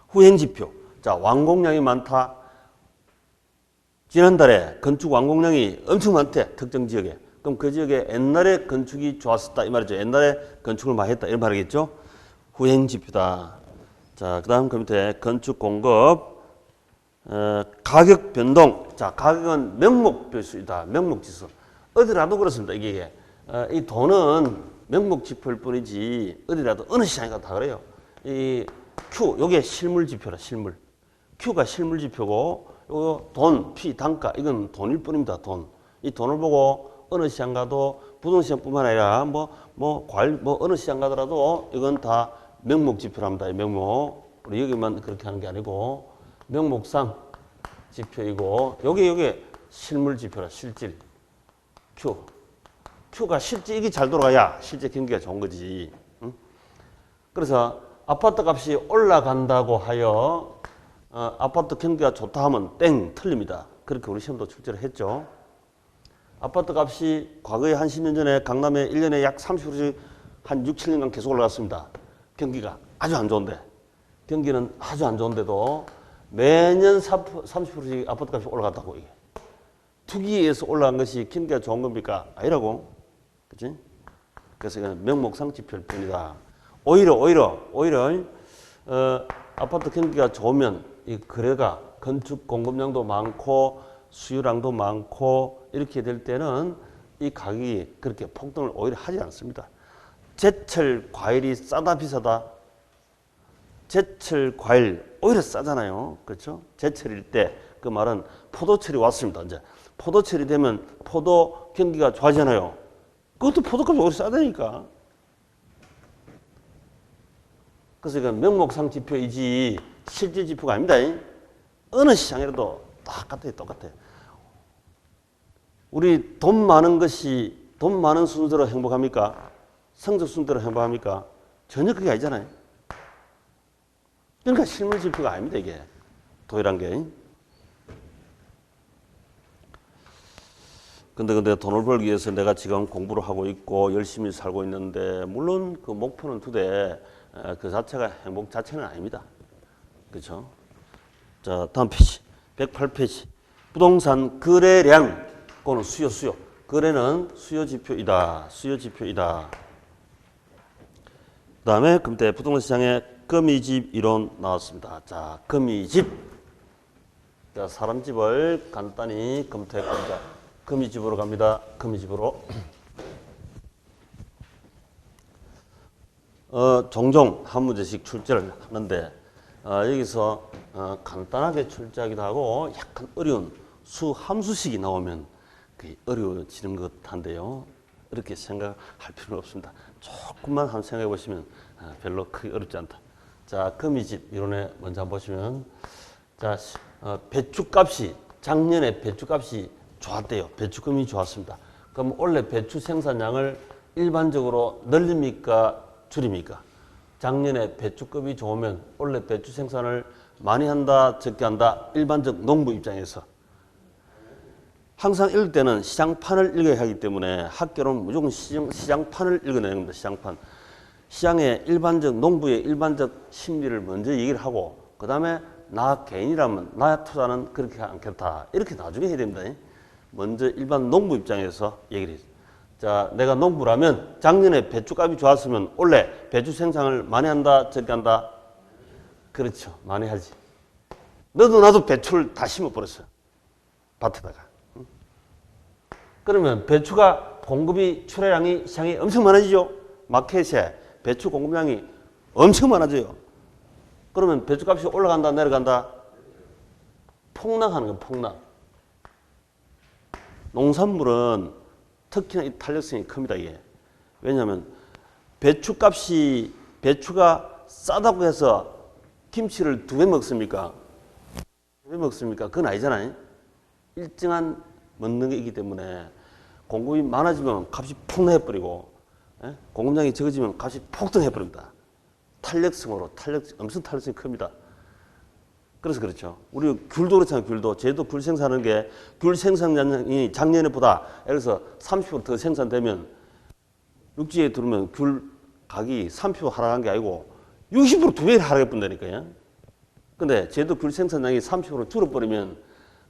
[SPEAKER 1] 후행 지표. 자, 완공량이 많다. 지난달에 건축 완공량이 엄청 많대. 특정 지역에. 그럼 그 지역에 옛날에 건축이 좋았었다 이 말이죠. 옛날에 건축을 많이 했다 이런 말이겠죠. 후행 지표다. 자, 그다음 그 밑에 건축 공급 가격 변동. 자, 가격은 명목별수이다. 명목지수. 어디라도 그렇습니다. 이게 이 돈은 명목지표일 뿐이지 어디라도 어느 시장이가 다 그래요. 이 Q 요게 실물지표라. 실물. Q가 실물지표고 요 돈, P 단가 이건 돈일 뿐입니다. 돈. 이 돈을 보고 어느 시장 가도 부동산뿐만 아니라 과일 어느 시장 가더라도 이건 다 명목지표랍니다. 이 명목. 우리 여기만 그렇게 하는 게 아니고 명목상 지표이고 요게 실물지표라. 실질. Q가 실제 이게 잘 돌아가야 실제 경기가 좋은 거지. 응? 그래서 아파트 값이 올라간다고 하여 아파트 경기가 좋다 하면 땡 틀립니다. 그렇게 우리 시험도 출제를 했죠. 아파트 값이 과거에 한 10년 전에 강남에 1년에 약 30%씩 한 6, 7년간 계속 올라갔습니다. 경기가 아주 안 좋은데 경기는 아주 안 좋은데도 매년 30%씩 아파트 값이 올라갔다고 이게. 투기에서 올라간 것이 경기가 좋은 겁니까? 아니라고. 그치? 그래서 이건 명목상 지표일 뿐이다. 오히려 아파트 경기가 좋으면 이 거래가 건축 공급량도 많고 수요량도 많고 이렇게 될 때는 이 가격이 그렇게 폭등을 오히려 하지 않습니다. 제철 과일이 싸다 비싸다? 제철 과일 오히려 싸잖아요. 그렇죠? 제철일 때 그 말은 포도철이 왔습니다. 이제 포도철이 되면 포도 경기가 좋아지잖아요. 그것도 포도값이 오히려 싸다니까. 그래서 이건 명목상 지표이지 실질 지표가 아닙니다. 어느 시장이라도 똑같아. 우리 돈 많은 순서로 행복합니까? 성적 순서로 행복합니까? 전혀 그게 아니잖아요. 그러니까 실물 지표가 아닙니다, 이게. 도이란 게. 근데 돈을 벌기 위해서 내가 지금 공부를 하고 있고 열심히 살고 있는데 물론 그 목표는 두되 그 자체가 행복 자체는 아닙니다. 그렇죠? 자, 다음 페이지. 108페이지. 부동산 거래량. 그거는 수요. 거래는 수요 지표이다. 그다음에 그때 부동산 시장의 거미집 이론 나왔습니다. 자, 거미집. 자, 사람 집을 간단히 검토해 봅니다. 거미집으로 갑니다. 거미집으로. 종종 한 문제씩 출제를 하는데 여기서 간단하게 출제하기도 하고 약간 어려운 수함수식이 나오면 그게 어려워지는 것 한데요. 이렇게 생각할 필요는 없습니다. 조금만 한번 생각해 보시면 별로 크게 어렵지 않다. 자, 거미집 이론에 먼저 한번 보시면 자, 배추값이 작년에 배추값이 좋았대요. 배추금이 좋았습니다. 그럼 원래 배추 생산량을 일반적으로 늘립니까? 줄입니까? 작년에 배추급이 좋으면 원래 배추 생산을 많이 한다, 적게 한다? 일반적 농부 입장에서. 항상 읽을 때는 시장판을 읽어야 하기 때문에 학교는 무조건 시장판을 읽어내는 겁니다. 시장판. 시장의 일반적 농부의 일반적 심리를 먼저 얘기를 하고 그 다음에 나 개인이라면 나 투자는 그렇게 않겠다. 이렇게 나중에 해야 됩니다. 먼저 일반 농부 입장에서 얘기를 해요. 자, 내가 농부라면 작년에 배추값이 좋았으면 원래 배추 생산을 많이 한다, 적게 한다? 그렇죠. 많이 하지. 너도 나도 배추를 다 심어버렸어요. 밭에다가. 그러면 배추가 공급이 출하량이 시장에 엄청 많아지죠. 마켓에 배추 공급량이 엄청 많아져요. 그러면 배추값이 올라간다, 내려간다? 폭락하는 거예요. 폭락. 농산물은 특히나 이 탄력성이 큽니다. 이게. 왜냐하면 배추가 싸다고 해서 김치를 2배 먹습니까? 2배 먹습니까? 그건 아니잖아요. 일정한 먹는 게 있기 때문에 공급이 많아지면 값이 폭락해버리고 공급량이 적어지면 값이 폭등해버립니다. 엄청 탄력성이 큽니다. 그래서 그렇죠. 우리 귤도 그렇잖아요. 귤도. 제도 귤 생산하는 게 귤 생산량이 작년에보다 예를 들어서 30% 더 생산되면 육지에 들어오면 귤 가격이 30% 하락한 게 아니고 60% 2배 하락해 본다니까요. 근데 제도 귤 생산량이 30% 줄어버리면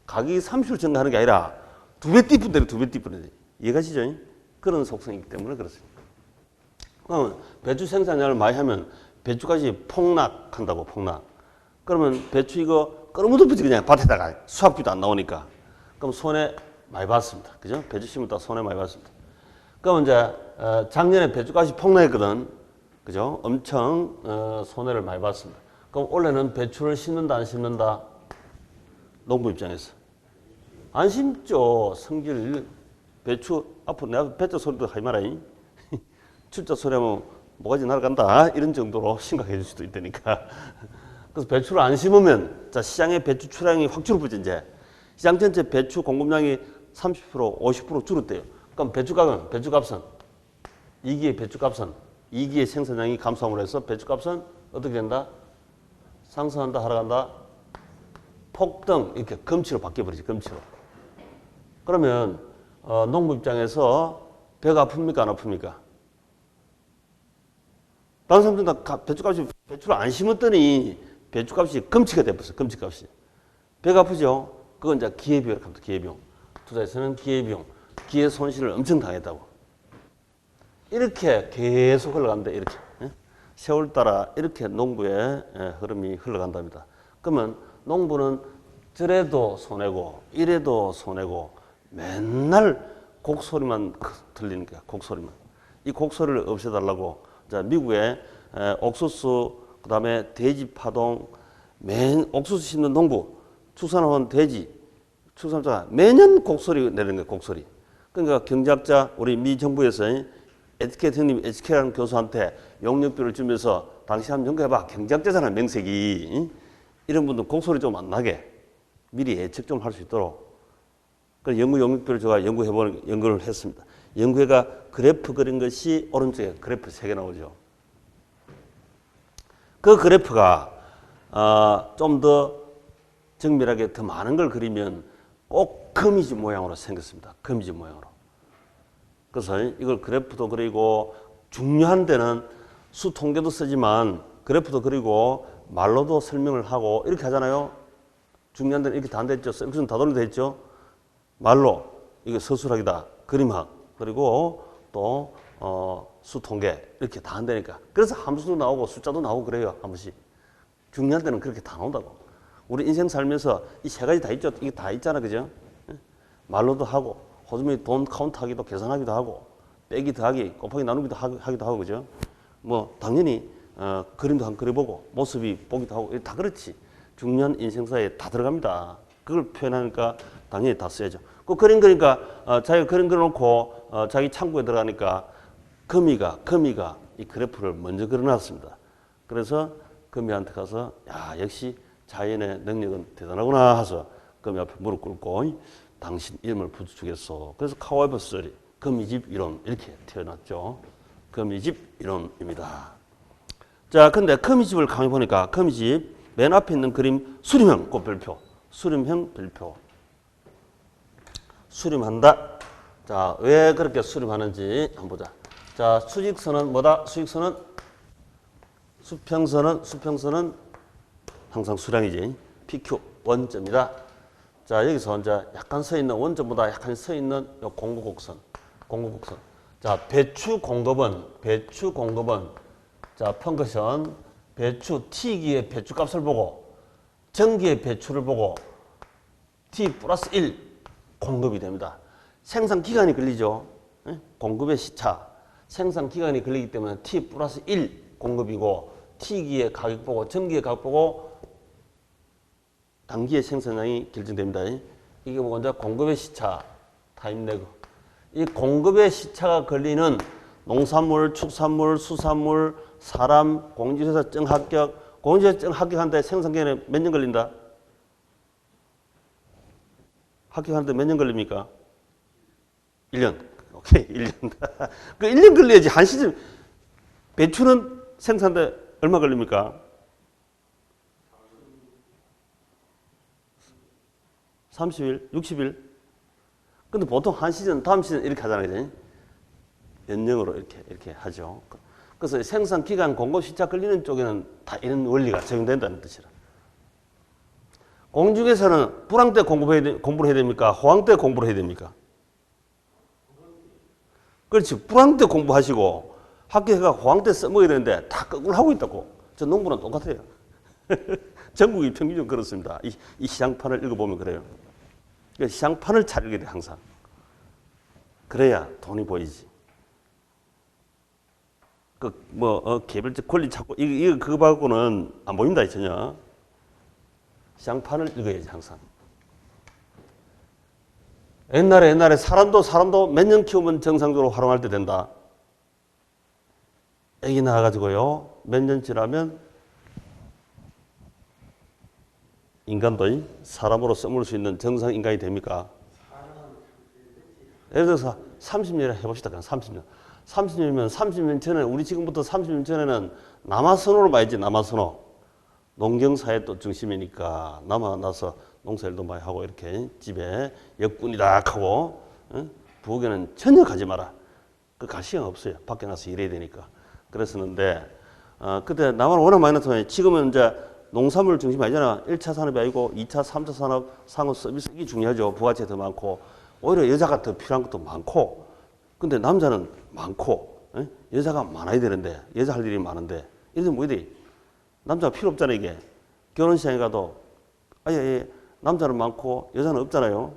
[SPEAKER 1] 가격이 30% 증가하는 게 아니라 2배 뛰분대요. 2배 뛰분대. 이해가시죠? 그런 속성이기 때문에 그렇습니다. 그러면 배추 생산량을 많이 하면 배추값이 폭락한다고, 폭락. 그러면 배추 이거 끌어묻어버리지 그냥 밭에다가 수확비도 안 나오니까. 그럼 손해 많이 봤습니다. 그죠? 배추 심었다 손해 많이 봤습니다. 그럼 이제 작년에 배추값이 폭락했거든. 그죠? 엄청 손해를 많이 봤습니다. 그럼 올해는 배추를 심는다 안 심는다? 농부 입장에서 안 심죠. 성질 배추 앞으로 내가 배추 소리도 하지 마라. 출자 소리 하면 뭐가지 날아간다 이런 정도로 심각해질 수도 있다니까. 그래서 배추를 안 심으면 자 시장의 배추 출하량이 확 줄어들죠. 이제 시장 전체 배추 공급량이 30% 50% 줄었대요. 그럼 배추값은 2기의 배추값은 2기의 생산량이 감소함으로 해서 배추값은 어떻게 된다? 상승한다 하락한다? 폭등 이렇게 금치로 바뀌어버리지. 금치로. 그러면 농부 입장에서 배가 아픕니까 안 아픕니까? 다른 사람들은 다 배추를 안 심었더니 배추값이 금치가 돼버렸어. 금치값이. 배가 아프죠? 그건 이제 기회비용이라고 합니다. 기회비용. 투자에서는 기회비용. 기회 손실을 엄청 당했다고. 이렇게 계속 흘러간다. 이렇게. 세월 따라 이렇게 농부의 흐름이 흘러간답니다. 그러면 농부는 저래도 손해고 이래도 손해고 맨날 곡소리만 들리는 거야. 곡소리만. 이 곡소리를 없애달라고 자 미국의 옥수수 그다음에 돼지 파동 옥수수 심는 농부 축산원 돼지 축산자가 매년 곡소리 내는 거야. 곡소리. 그러니까 경제학자 우리 미 정부에서 에티켓 형님 에티켓이라는 교수한테 용역비를 주면서 당신 한번 연구해봐. 경제학자잖아 명색이. 이런 분들 곡소리 좀 안 나게 미리 예측 좀 할 수 있도록 그래서 용역비를 제가 연구를 했습니다. 연구회가 그래프 그린 것이 오른쪽에 그래프 3개 나오죠. 그 그래프가 좀 더 정밀하게 더 많은 걸 그리면 꼭 거미줄 모양으로 생겼습니다. 거미줄 모양으로. 그래서 이걸 그래프도 그리고 중요한 데는 수 통계도 쓰지만 그래프도 그리고 말로도 설명을 하고 이렇게 하잖아요. 중요한 데는 이렇게 다 안 됐죠. 셀렉션 다 돌려 됐죠. 말로 이게 서술학이다. 그림학 그리고 또 수 통계 이렇게 다 한다니까. 그래서 함수도 나오고 숫자도 나오고 그래요. 한 번씩. 중요한 데는 그렇게 다 나온다고. 우리 인생 살면서 이 3가지 다 있죠. 이게 다 있잖아. 그죠? 말로도 하고 호주머니 돈 카운트하기도 계산하기도 하고 빼기 더하기 곱하기 나누기도 하기도 하고 그죠? 뭐 당연히 그림도 한 그려보고 모습이 보기도 하고 다 그렇지. 중요한 인생사에 다 들어갑니다. 그걸 표현하니까 당연히 다 써야죠. 그 그림 그러니까 자기가 그림 그려놓고 자기 창구에 들어가니까 거미가 이 그래프를 먼저 그려놨습니다. 그래서 거미한테 가서 야 역시 자연의 능력은 대단하구나 해서 거미 앞에 무릎 꿇고 당신 이름을 붙여주겠소. 그래서 카와이버 스토리 거미집 이론 이렇게 태어났죠. 거미집 이론입니다. 자, 근데 거미집을 가만히 보니까 거미집 맨 앞에 있는 그림 수림형 꽃별표. 수림형 별표. 수림한다. 자, 왜 그렇게 수림하는지 한번 보자. 자, 수직선은 뭐다? 수직선은 수평선은 항상 수량이지. PQ 원점이다. 자, 여기서 이제 약간 서 있는 원점보다 약간 서 있는 요 공구곡선. 자, 배추 공급은 자, 펑크션 배추 T기의 배추값을 보고 전기의 배추를 보고 T 플러스 1 공급이 됩니다. 생산 기간이 걸리죠. 공급의 시차. 생산 기간이 걸리기 때문에 T 플러스 1 공급이고 T기의 가격 보고 전기의 가격 보고 단기의 생산량이 결정됩니다. 이게 먼저 공급의 시차 타임래그. 이 공급의 시차가 걸리는 농산물, 축산물, 수산물, 사람, 공인중개사 증 합격, 공인중개사 증 합격하는데 생산 기간에 몇 년 걸린다? 합격하는데 몇 년 걸립니까? 1년. 오케이, 1년. 그 1년 걸려야지. 한 시즌. 배추는 생산대 얼마 걸립니까? 30일, 60일. 근데 보통 한 시즌, 다음 시즌 이렇게 하잖아요. 그죠? 연령으로 이렇게 하죠. 그래서 생산 기간 공급 시차 걸리는 쪽에는 다 이런 원리가 적용된다는 뜻이라. 공인중개사는 불황 때 공부를 해야 됩니까? 호황 때 공부를 해야 됩니까? 그렇지. 불황 때 공부하시고 학교에가 호황 때 써먹어야 되는데 다 거꾸로 하고 있다고. 저 농부랑 똑같아요. 전국이 평균적으로 그렇습니다. 이 시장판을 읽어보면 그래요. 시장판을 잘 읽어야 돼, 항상. 그래야 돈이 보이지. 개별적 권리 찾고, 그거 말고는 안 보인다, 전혀. 시장판을 읽어야지, 항상. 옛날에 사람도 몇 년 키우면 정상적으로 활용할 때 된다. 애기 낳아가지고요, 몇 년 지나면 인간도 사람으로 써먹을 수 있는 정상 인간이 됩니까? 예를 들어서 30년이라 해봅시다. 그냥 30년. 30년이면 30년 전에, 우리 지금부터 30년 전에는 남아선호를 봐야지, 남아선호. 농경사회 또 중심이니까 남아나서 농사일도 많이 하고 이렇게 집에 역군이다 하고, 부엌에는 전혀 가지 마라. 갈 시간 없어요. 밖에 나서 일해야 되니까. 그랬었는데, 그때 남아는 워낙 많이 나타나요. 지금은 이제 농산물 중심이 아니잖아. 1차 산업이 아니고 2차, 3차 산업, 상업 서비스 이게 중요하죠. 부가치가 더 많고. 오히려 여자가 더 필요한 것도 많고. 근데 남자는 많고, 여자가 많아야 되는데, 여자 할 일이 많은데, 이래서 뭐 이래? 남자가 필요 없잖아, 이게. 결혼시장에 가도, 아예, 남자는 많고, 여자는 없잖아요.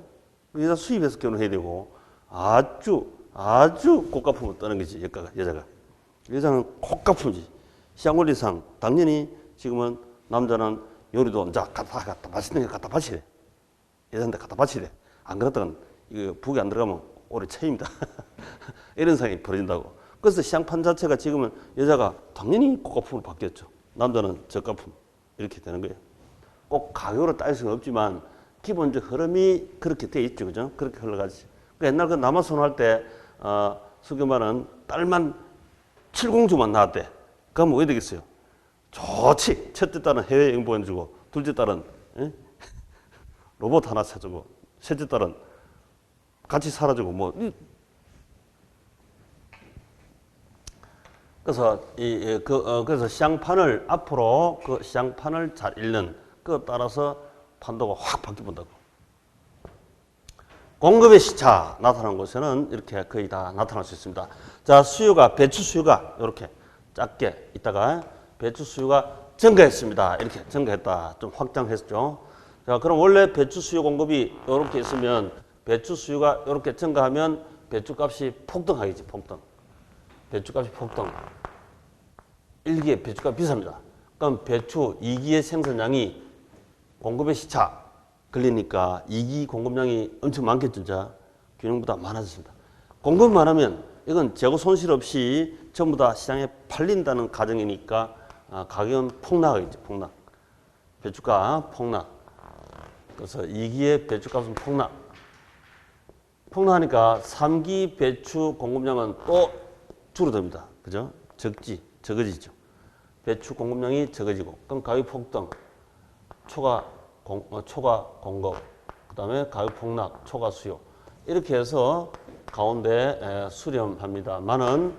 [SPEAKER 1] 여자 수입해서 결혼해야 되고, 아주 고가품을 떠는 거지, 여자가. 여자는 고가품이지. 시장 원리상, 당연히 지금은 남자는 요리도 이제 갖다 바치는 게 갖다 바치래. 여자한테 갖다 바치래. 안 그렇다면, 이거 북에 안 들어가면 오래 체입니다. 이런 상황이 벌어진다고. 그래서 시장판 자체가 지금은 여자가 당연히 고가품으로 바뀌었죠. 남자는 저가품. 이렇게 되는 거예요. 꼭 가격으로 따질 수는 없지만 기본적 흐름이 그렇게 돼 있죠. 그죠? 그렇게 흘러가지. 옛날 그 남아선 할 때, 수교만은 딸만 7공주만 낳았대. 그러면 왜 되겠어요? 좋지. 첫째 딸은 해외여행 보내주고, 둘째 딸은 로봇 하나 사주고, 셋째 딸은 같이 살아주고, 뭐. 그래서, 그래서 시장판을, 앞으로 그 시장판을 잘 읽는, 그에 따라서 판도가 확 바뀌어본다고. 공급의 시차 나타나는 곳에는 이렇게 거의 다 나타날 수 있습니다. 자, 배추 수요가 이렇게 작게 있다가 배추 수요가 증가했습니다. 이렇게 증가했다. 좀 확장했죠. 자, 그럼 원래 배추 수요 공급이 이렇게 있으면 배추 수요가 이렇게 증가하면 배추값이 폭등하겠지, 폭등. 배추값이 폭등. 1기에 배추값이 비쌉니다. 그럼 배추 2기의 생산량이 공급의 시차 걸리니까 2기 공급량이 엄청 많겠죠. 자, 균형보다 많아졌습니다. 공급만 하면 이건 재고 손실 없이 전부 다 시장에 팔린다는 가정이니까 가격은 폭락하겠죠. 폭락. 배추값 폭락. 그래서 2기의 배추값은 폭락. 폭락하니까 3기 배추 공급량은 또 줄어듭니다. 그죠? 적어지죠. 배추 공급량이 적어지고, 그럼 가격 폭등, 초과 공급, 그 다음에 가격 폭락, 초과 수요. 이렇게 해서 가운데 수렴합니다만은,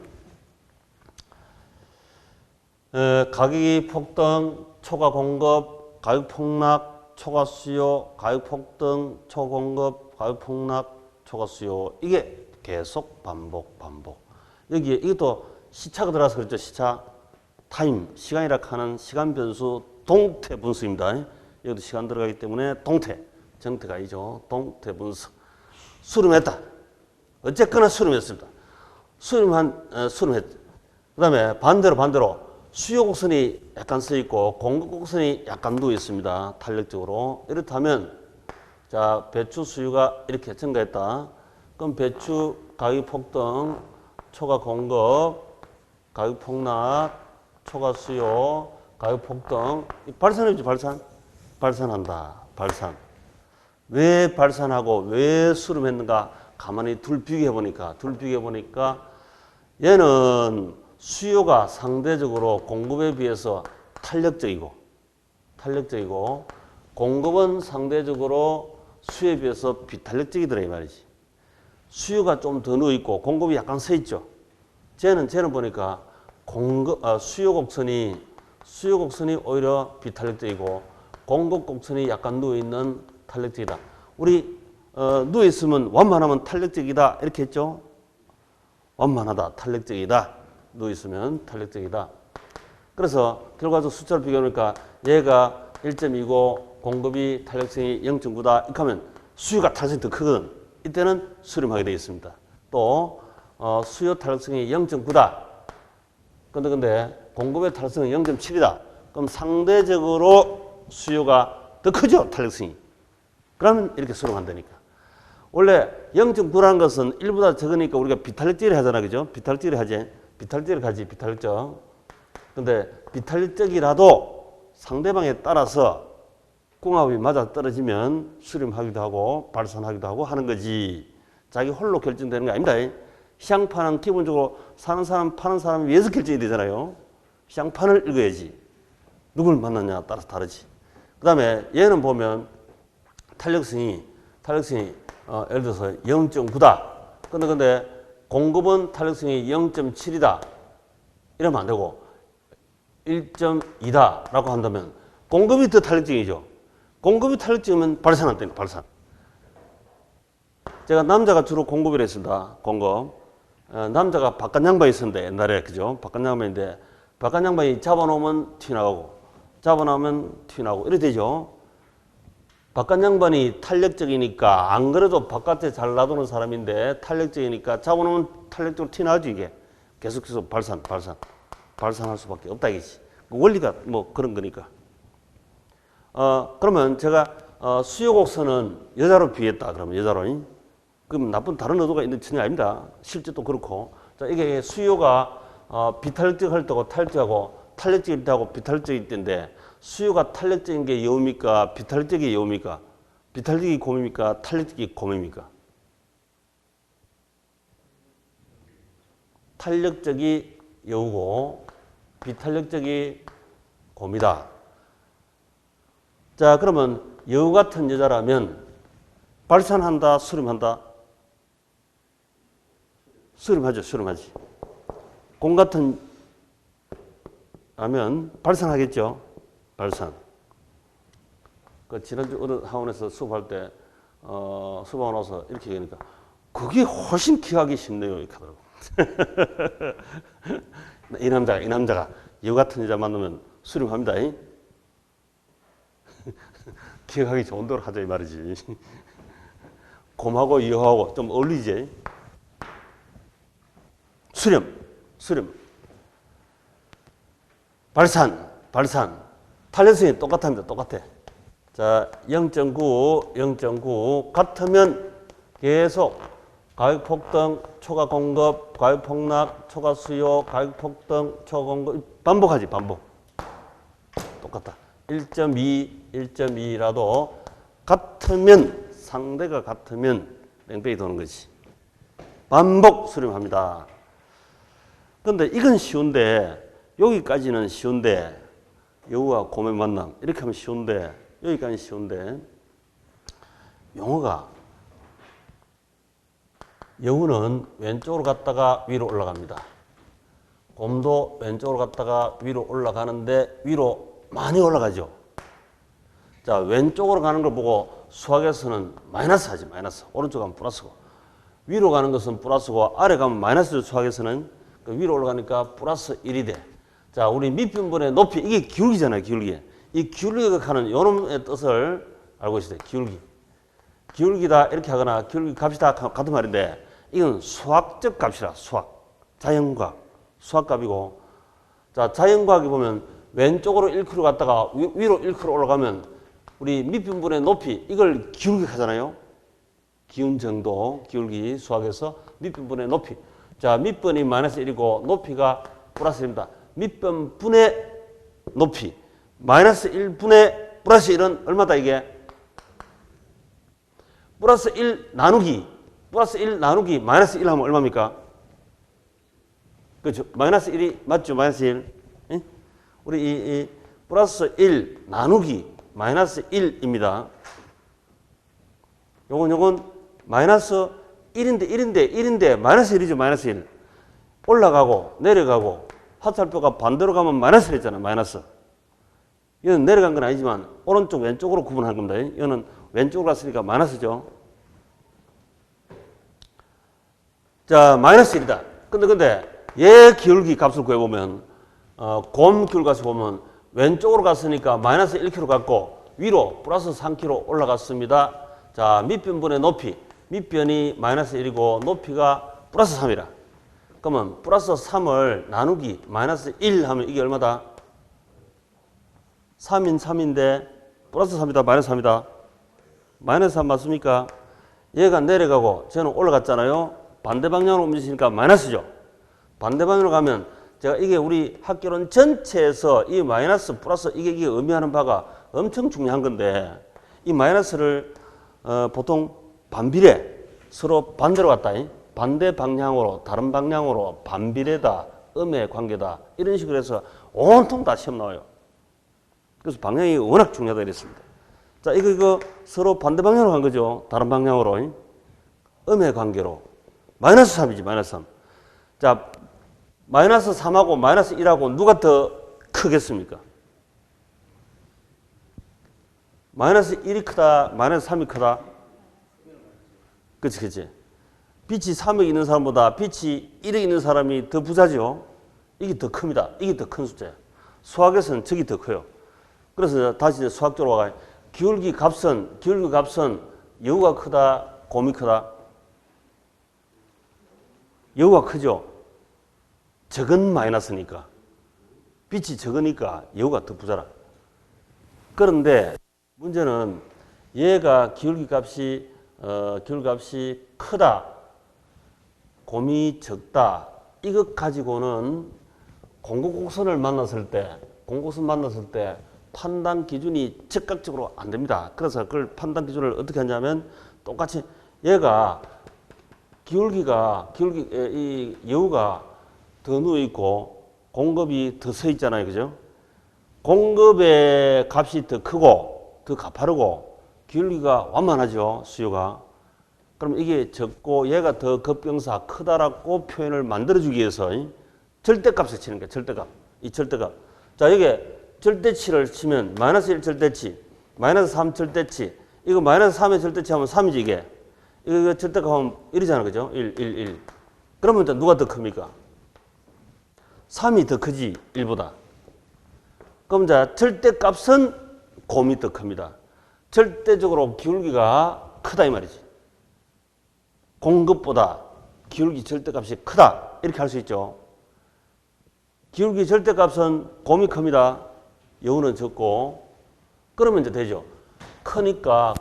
[SPEAKER 1] 가격이 폭등, 초과 공급, 가격 폭락, 초과 수요, 가격 폭등, 초과 공급, 가격 폭락, 초과 수요. 이게 계속 반복. 여기에 이것도 시차가 들어가서 그렇죠. 시차, 타임, 시간이라 하는 시간 변수 동태 분수입니다. 여기도 시간 들어가기 때문에 동태, 정태가 아니죠. 동태 분수. 수렴했다. 어쨌거나 수렴했습니다. 수렴했. 그 다음에 반대로 수요 곡선이 약간 서 있고 공급 곡선이 약간 누워 있습니다. 탄력적으로. 이렇다면, 자, 배추 수요가 이렇게 증가했다. 그럼 배추 가격 폭등, 초과 공급, 가격 폭락, 초과 수요, 가격 폭등. 발산이죠, 발산. 발산한다. 발산. 왜 발산하고 왜 수렴했는가? 가만히 둘 비교해 보니까 얘는 수요가 상대적으로 공급에 비해서 탄력적이고 공급은 상대적으로 수요에 비해서 비탄력적이더라 이 말이지. 수요가 좀 더 누워 있고 공급이 약간 서 있죠. 쟤는 보니까 수요 곡선이 오히려 비탄력적이고 공급 곡선이 약간 누워 있는 탄력적이다. 우리 누워 있으면 완만하면 탄력적이다 이렇게 했죠. 완만하다, 탄력적이다. 누워있으면 탄력적이다. 그래서 결과적 숫자를 비교하니까 얘가 1.29, 공급이 탄력성이 0.9다. 이렇게 하면 수요가 탄력성이 더 크거든. 이때는 수렴하게 되어 있습니다. 또 수요 탄력성이 0.9다. 근데 공급의 탄력성은 0.7이다. 그럼 상대적으로 수요가 더 크죠, 탄력성이. 그러면 이렇게 수렴한다니까. 원래 0.9라는 것은 1보다 적으니까 우리가 비탄력적이라 하잖아, 그죠? 비탄력적이라 하지. 비탄력적이라 하지, 비탄력적. 근데 비탄력적이라도 상대방에 따라서 궁합이 맞아 떨어지면 수렴하기도 하고 발산하기도 하고 하는 거지. 자기 홀로 결정되는 게 아닙니다. 시장판은 기본적으로 사는 사람, 파는 사람에 의해서 결정이 되잖아요. 시장판을 읽어야지. 누굴 만나냐에 따라서 다르지. 그 다음에 얘는 보면 탄력성이 예를 들어서 0.9다. 근데 공급은 탄력성이 0.7이다. 이러면 안 되고 1.2다 라고 한다면 공급이 더 탄력적이죠. 공급이 탄력적이면 발산한다니까, 발산. 제가 남자가 주로 공급이라 했습니다. 공급. 남자가 바깥 양반이 있었는데 옛날에, 그죠? 바깥 양반인데 바깥 양반이 잡아놓으면 튀어나가고 잡아놓으면 튀어나가고 이래 되죠. 바깥 양반이 탄력적이니까 안 그래도 바깥에 잘 놔두는 사람인데 탄력적이니까 잡아놓으면 탄력적으로 튀어나가죠. 이게 계속해서 발산할 수밖에 없다 이거지. 원리가 뭐 그런 거니까. 그러면 제가 수요 곡선은 여자로 비했다. 그러면 여자로. 그럼 나쁜 다른 의도가 있는 전혀 아닙니다. 실제도 그렇고. 자, 이게 수요가 비탄력적일 때고 탄력적하고 탄력적일 때하고 비탄력적일 때인데 수요가 탄력적인 게 여우입니까? 비탄력적이 여우입니까? 비탄력적이 곰입니까? 탄력적이 곰입니까? 탄력적이 여우고 비탄력적이 곰이다. 자, 그러면 여우 같은 여자라면 발산한다, 수렴한다? 수렴하죠, 수렴하지. 곰 같은 라면 발산하겠죠, 발산. 그 지난주 어느 학원에서 수업할 때 수업하고 나서 이렇게 얘기하니까 그게 훨씬 기하기 쉽네요, 이렇게 하더라고. 이 남자가 여우 같은 여자 만나면 수렴합니다. 기억하기 좋은 대로 하자 이 말이지. 곰하고 여우하고 좀 어울리지. 수렴. 발산. 탄력성이 똑같습니다. 똑같아. 자, 0.9 같으면 계속 가격 폭등, 초과 공급, 가격 폭락, 초과 수요, 가격 폭등, 초과 공급 반복하지, 반복. 똑같다. 1.2라도 같으면, 상대가 같으면 뺑뺑이 도는 거지. 반복 수렴합니다. 근데 이건 쉬운데, 여기까지는 쉬운데, 여우와 곰의 만남, 이렇게 하면 쉬운데, 여기까지는 쉬운데, 용어가, 여우는 왼쪽으로 갔다가 위로 올라갑니다. 곰도 왼쪽으로 갔다가 위로 올라가는데, 위로 많이 올라가죠. 자, 왼쪽으로 가는 걸 보고 수학에서는 마이너스 하지, 마이너스. 오른쪽 가면 플러스고. 위로 가는 것은 플러스고, 아래 가면 마이너스죠, 수학에서는. 그 위로 올라가니까 플러스 1이 돼. 자, 우리 밑변분의 높이, 이게 기울기잖아요, 기울기. 이 기울기가 가는 요놈의 뜻을 알고 있어야 돼, 기울기. 기울기다, 이렇게 하거나, 기울기 값이다, 같은 말인데, 이건 수학적 값이라, 수학. 자연과학, 수학값이고. 자, 자연과학이 보면 왼쪽으로 1km 갔다가 위로 1km 올라가면 우리 밑변분의 높이, 이걸 기울기 하잖아요. 기운 정도, 기울기, 수학에서 밑변분의 높이. 자, 밑변이 마이너스 1이고 높이가 플러스 1입니다. 밑변분의 높이. 마이너스 1분의 플러스 1은 얼마다 이게? 플러스 1 나누기. 플러스 1 나누기 마이너스 1 하면 얼마입니까? 그렇죠. 마이너스 1이 맞죠? 마이너스 1. 예? 우리 이 플러스 1 나누기 마이너스 1입니다. 요건 마이너스 1인데 마이너스 1이죠. 마이너스 1. 올라가고 내려가고 화살표가 반대로 가면 마이너스 했잖아요. 마이너스. 이건 내려간 건 아니지만 오른쪽 왼쪽으로 구분할 겁니다. 이거는 왼쪽으로 갔으니까 마이너스죠. 자, 마이너스 1이다. 근데 얘 기울기 값을 구해보면 곰 기울기 값을 보면 왼쪽으로 갔으니까 마이너스 1km 갔고 위로 플러스 3km 올라갔습니다. 자, 밑변분의 높이. 밑변이 마이너스 1이고 높이가 플러스 3이라. 그러면 플러스 3을 나누기 마이너스 1 하면 이게 얼마다? 3인 3인데 플러스 3이다 마이너스 3이다. 마이너스 3 맞습니까? 얘가 내려가고 쟤는 올라갔잖아요. 반대 방향으로 움직이니까 마이너스죠. 반대 방향으로 가면 제가 이게 우리 학교론 전체에서 이 마이너스 플러스 이게 의미하는 바가 엄청 중요한 건데 이 마이너스를 보통 반비례 서로 반대로 갔다. 반대 방향으로 다른 방향으로 반비례다. 음의 관계다. 이런 식으로 해서 온통 다 시험 나와요. 그래서 방향이 워낙 중요하다 이랬습니다. 자, 이거 서로 반대 방향으로 간 거죠. 다른 방향으로. 음의 관계로. 마이너스 3이지, 마이너스 3. 자, 마이너스 3하고 마이너스 1하고 누가 더 크겠습니까? 마이너스 1이 크다, 마이너스 3이 크다? 그치, 그치. 빛이 3에 있는 사람보다 빛이 1에 있는 사람이 더 부자죠. 이게 더 큽니다. 이게 더 큰 숫자예요. 수학에서는 저기 더 커요. 그래서 다시 수학적으로 와가 기울기 값은 여우가 크다, 곰이 크다? 여우가 크죠. 적은 마이너스니까. 빛이 적으니까 여우가 더 부자라. 그런데 문제는 얘가 기울기 값이 크다, 곰이 적다. 이것 가지고는 공곡곡선을 만났을 때 판단 기준이 즉각적으로 안 됩니다. 그래서 그걸 판단 기준을 어떻게 하냐면 똑같이 얘가 이 여우가 더 누워 있고 공급이 더 서 있잖아요. 그죠? 공급의 값이 더 크고 더 가파르고 기울기가 완만하죠. 수요가. 그럼 이게 적고 얘가 더 급경사 크다라고 표현을 만들어주기 위해서 절대값을 치는 거예요. 절대값. 이 절대값. 자, 여기에 절대치를 치면 마이너스 1 절대치, 마이너스 3 절대치. 이거 마이너스 3의 절대치 하면 3이지 이게. 이거 절대값 하면 1이잖아. 그죠? 1. 그러면 일단 누가 더 큽니까? 3이 더 크지 1보다. 그럼 자, 절대값은 곰이 더 큽니다. 절대적으로 기울기가 크다 이 말이지. 공급보다 기울기 절대값이 크다. 이렇게 할 수 있죠. 기울기 절대값은 곰이 큽니다. 여우는 적고. 그러면 이제 되죠. 크니까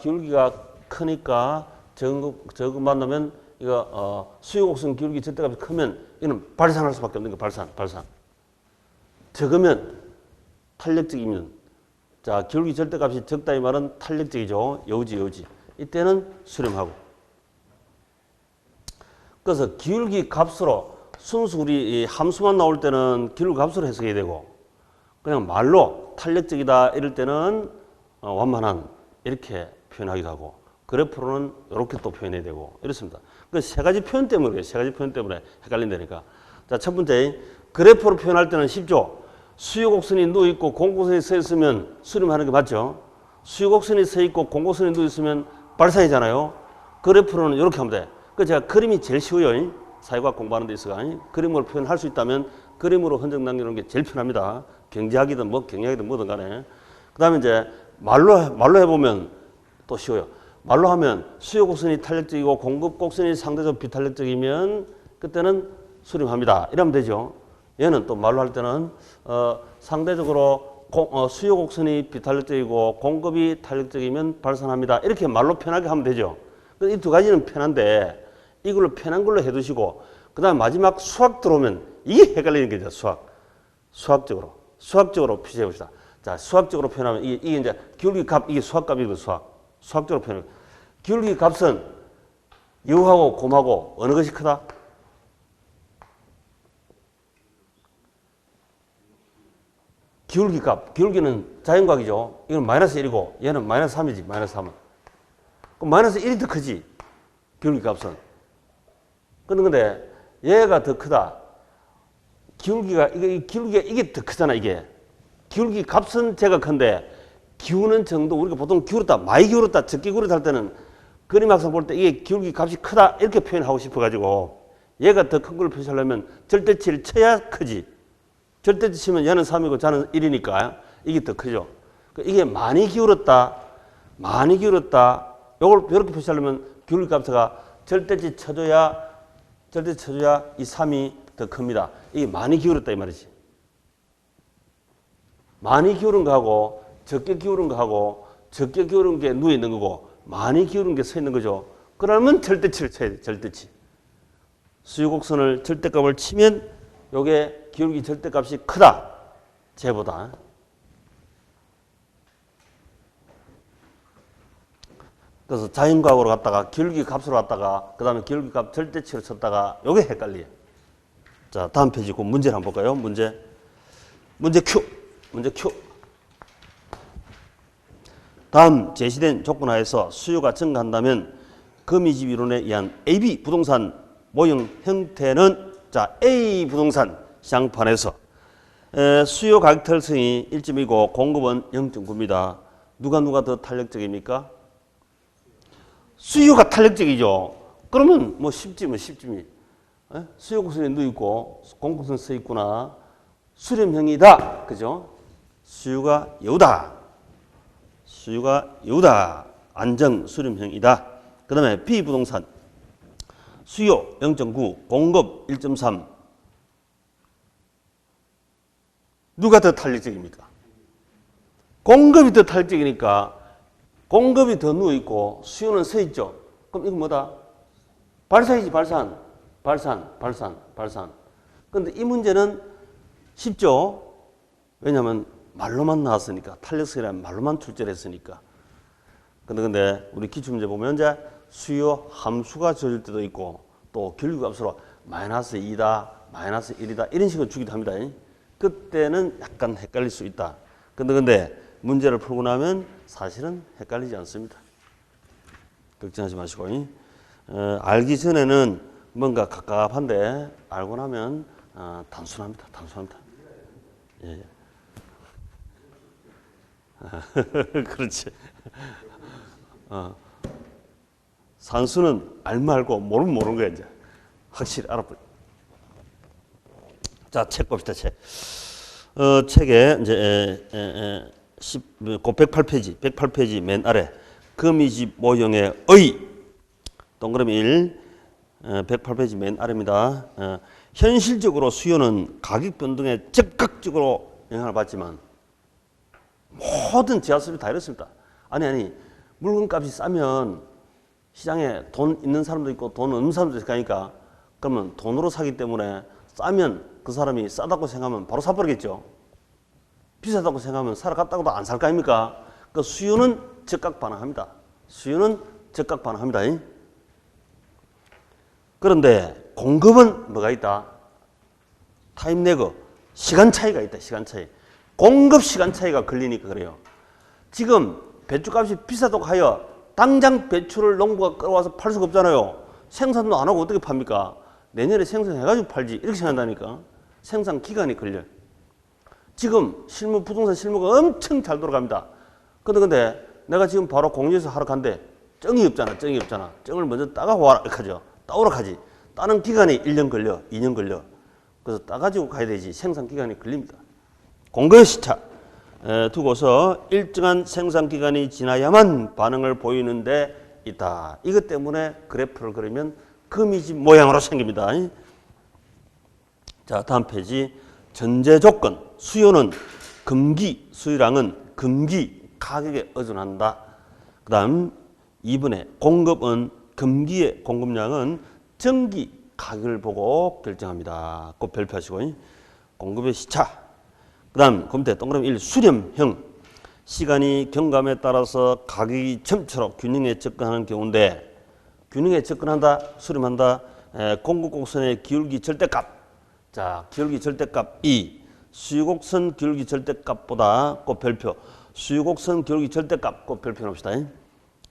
[SPEAKER 1] 기울기가 크니까 적은 만나면 이거 수요곡선 기울기 절대값이 크면 이는 발산할 수밖에 없는 거 발산. 적으면 탄력적이면 자 기울기 절대값이 적다 이 말은 탄력적이죠. 여우지. 이때는 수렴하고. 그래서 기울기 값으로 순수 우리 함수만 나올 때는 기울기 값으로 해석해야 되고 그냥 말로 탄력적이다 이럴 때는 완만한 이렇게 표현하기도 하고 그래프로는 이렇게 또 표현해야 되고 이렇습니다. 그 세 가지 표현 때문에 그래요. 세 가지 표현 때문에 헷갈린다니까. 자, 첫 번째 그래프로 표현할 때는 쉽죠. 수요곡선이 누워있고 공곡선이 서 있으면 수렴하는 게 맞죠. 수요곡선이 서 있고 공곡선이 누워있으면 발산이잖아요. 그래프로는 이렇게 하면 돼. 그 제가 그림이 제일 쉬워요. 사회과학 공부하는 데 있어가 그림으로 표현할 수 있다면 그림으로 흔적 남기는 게 제일 편합니다. 경제학이든 경영학이든 뭐든 간에. 그 다음에 이제 말로 해보면 또 쉬워요. 말로 하면 수요곡선이 탄력적이고 공급곡선이 상대적으로 비탄력적이면 그때는 수렴합니다. 이러면 되죠. 얘는 또 말로 할 때는 상대적으로 수요곡선이 비탄력적이고 공급이 탄력적이면 발산합니다. 이렇게 말로 편하게 하면 되죠. 이 두 가지는 편한데 이걸로 편한 걸로 해두시고 그 다음에 마지막 수학 들어오면 이게 헷갈리는 거죠. 수학적으로 표시해 봅시다. 자, 수학적으로 표현하면 이게 이제 기울기 값 이게 수학값이거든. 수학적으로 표현하면 기울기 값은 여우하고 곰하고 어느 것이 크다? 기울기 값. 기울기는 자연각이죠. 이건 마이너스 1이고 얘는 마이너스 3이지. 마이너스 3은. 그럼 마이너스 1이 더 크지. 기울기 값은. 근데 얘가 더 크다. 기울기가 이게 더 크잖아. 이게. 기울기 값은 제가 큰데 기우는 정도 우리가 보통 기울었다. 많이 기울었다. 적게 기울었다 할 때는 그림 학상 볼 때 이게 기울기 값이 크다. 이렇게 표현하고 싶어가지고 얘가 더 큰 걸 표시하려면 절대치를 쳐야 크지. 절대치 치면 얘는 3이고 자는 1이니까 이게 더 크죠. 이게 많이 기울었다. 많이 기울었다. 요걸 이렇게 표시하려면 기울기 값가 절대치 쳐줘야 이 3이 더 큽니다. 이게 많이 기울었다 이 말이지. 많이 기울은 거하고 적게 기울은 거하고 적게 기울은 게 누워 있는 거고 많이 기울은 게 서 있는 거죠. 그러면 절대치를 쳐야 돼. 절대치. 수유곡선을 절대값을 치면 요게 기울기 절대값이 크다. 쟤보다. 그래서 자연과학으로 갔다가 기울기 값으로 갔다가 그 다음에 기울기 값 절대치로 쳤다가 요게 헷갈려요. 자, 다음 페이지 그 문제를 한번 볼까요? 문제 Q. 문제 Q. 다음 제시된 조건 하에서 수요가 증가한다면 거미집 이론에 의한 AB 부동산 모형 형태는 자 A 부동산 시장판에서 수요 가격 특성이 1점이고 공급은 0.9입니다. 누가 더 탄력적입니까? 수요가 탄력적이죠. 그러면 뭐 10쯤이 수요 곡선에 누워 있고 공급선 서 있구나. 수렴형이다. 그죠? 수요가 여우다. 안정 수렴형이다. 그 다음에 B 부동산 수요 0.9 공급 1.3 누가 더 탄력적입니까? 공급이 더 탄력적이니까 공급이 더 누워있고 수요는 서있죠. 그럼 이건 뭐다? 발산이지 발산. 그런데 이 문제는 쉽죠. 왜냐하면 말로만 나왔으니까 탄력성이라는 말로만 출제를 했으니까. 근데 우리 기출문제 보면 이제 수요 함수가 주어질 때도 있고 또 기울기값으로 마이너스 2다, 마이너스 1이다 이런 식으로 주기도 합니다. 그때는 약간 헷갈릴 수 있다. 근데 문제를 풀고 나면 사실은 헷갈리지 않습니다. 걱정하지 마시고. 알기 전에는 뭔가 갑갑한데 알고 나면 단순합니다. 예. 그렇지. 산수는 알면 알고 모르면 모르는 거야 이제. 확실히 알아버려. 자, 책 봅시다. 책에 이제 108페이지 맨 아래 거미집 모형의 의 동그라미 1 108페이지 맨 아래입니다. 현실적으로 수요는 가격 변동에 즉각적으로 영향을 받지만 모든 지하수업이 다 이렇습니다. 아니 물건값이 싸면 시장에 돈 있는 사람도 있고 돈 없는 사람도 있으니까 그러면 돈으로 사기 때문에 싸면 그 사람이 싸다고 생각하면 바로 사버리겠죠. 비싸다고 생각하면 사러 갔다고도 안 살 거 아닙니까? 그 수요는 즉각 반응합니다. 그런데 공급은 뭐가 있다? 타임 레그, 시간 차이가 있다. 공급 시간 차이가 걸리니까 그래요. 지금 배추값이 비싸다고 하여 당장 배추를 농부가 끌어와서 팔 수가 없잖아요. 생산도 안 하고 어떻게 팝니까? 내년에 생산해가지고 팔지 이렇게 생각한다니까. 생산 기간이 걸려요. 지금 부동산 실무가 엄청 잘 돌아갑니다. 근데 내가 지금 바로 공유에서 하러 간대. 쩡이 없잖아. 쩡을 먼저 따가고 따오라 하지. 따는 기간이 1년 걸려, 2년 걸려. 그래서 따가지고 가야 되지. 생산 기간이 걸립니다. 공급 시차 두고서 일정한 생산 기간이 지나야만 반응을 보이는 데 있다. 이것 때문에 그래프를 그리면 거미집 모양으로 생깁니다. 자, 다음 페이지. 전제 조건. 수요는 수요량은 금기 가격에 의존한다. 그 다음 2번에 공급은 금기의 공급량은 전기 가격을 보고 결정합니다. 꼭 별표하시고. 공급의 시차. 그 다음 검토 동그라미 1 수렴형. 시간이 경감에 따라서 가격이 점차로 균형에 접근하는 경우인데 균형에 접근한다, 수렴한다. 공급곡선의 기울기 절대값. 자, 기울기 절대값 2. 수유곡선 기울기 절대값보다 꼭 별표. 수유곡선 기울기 절대값 꼭 별표 놓읍시다.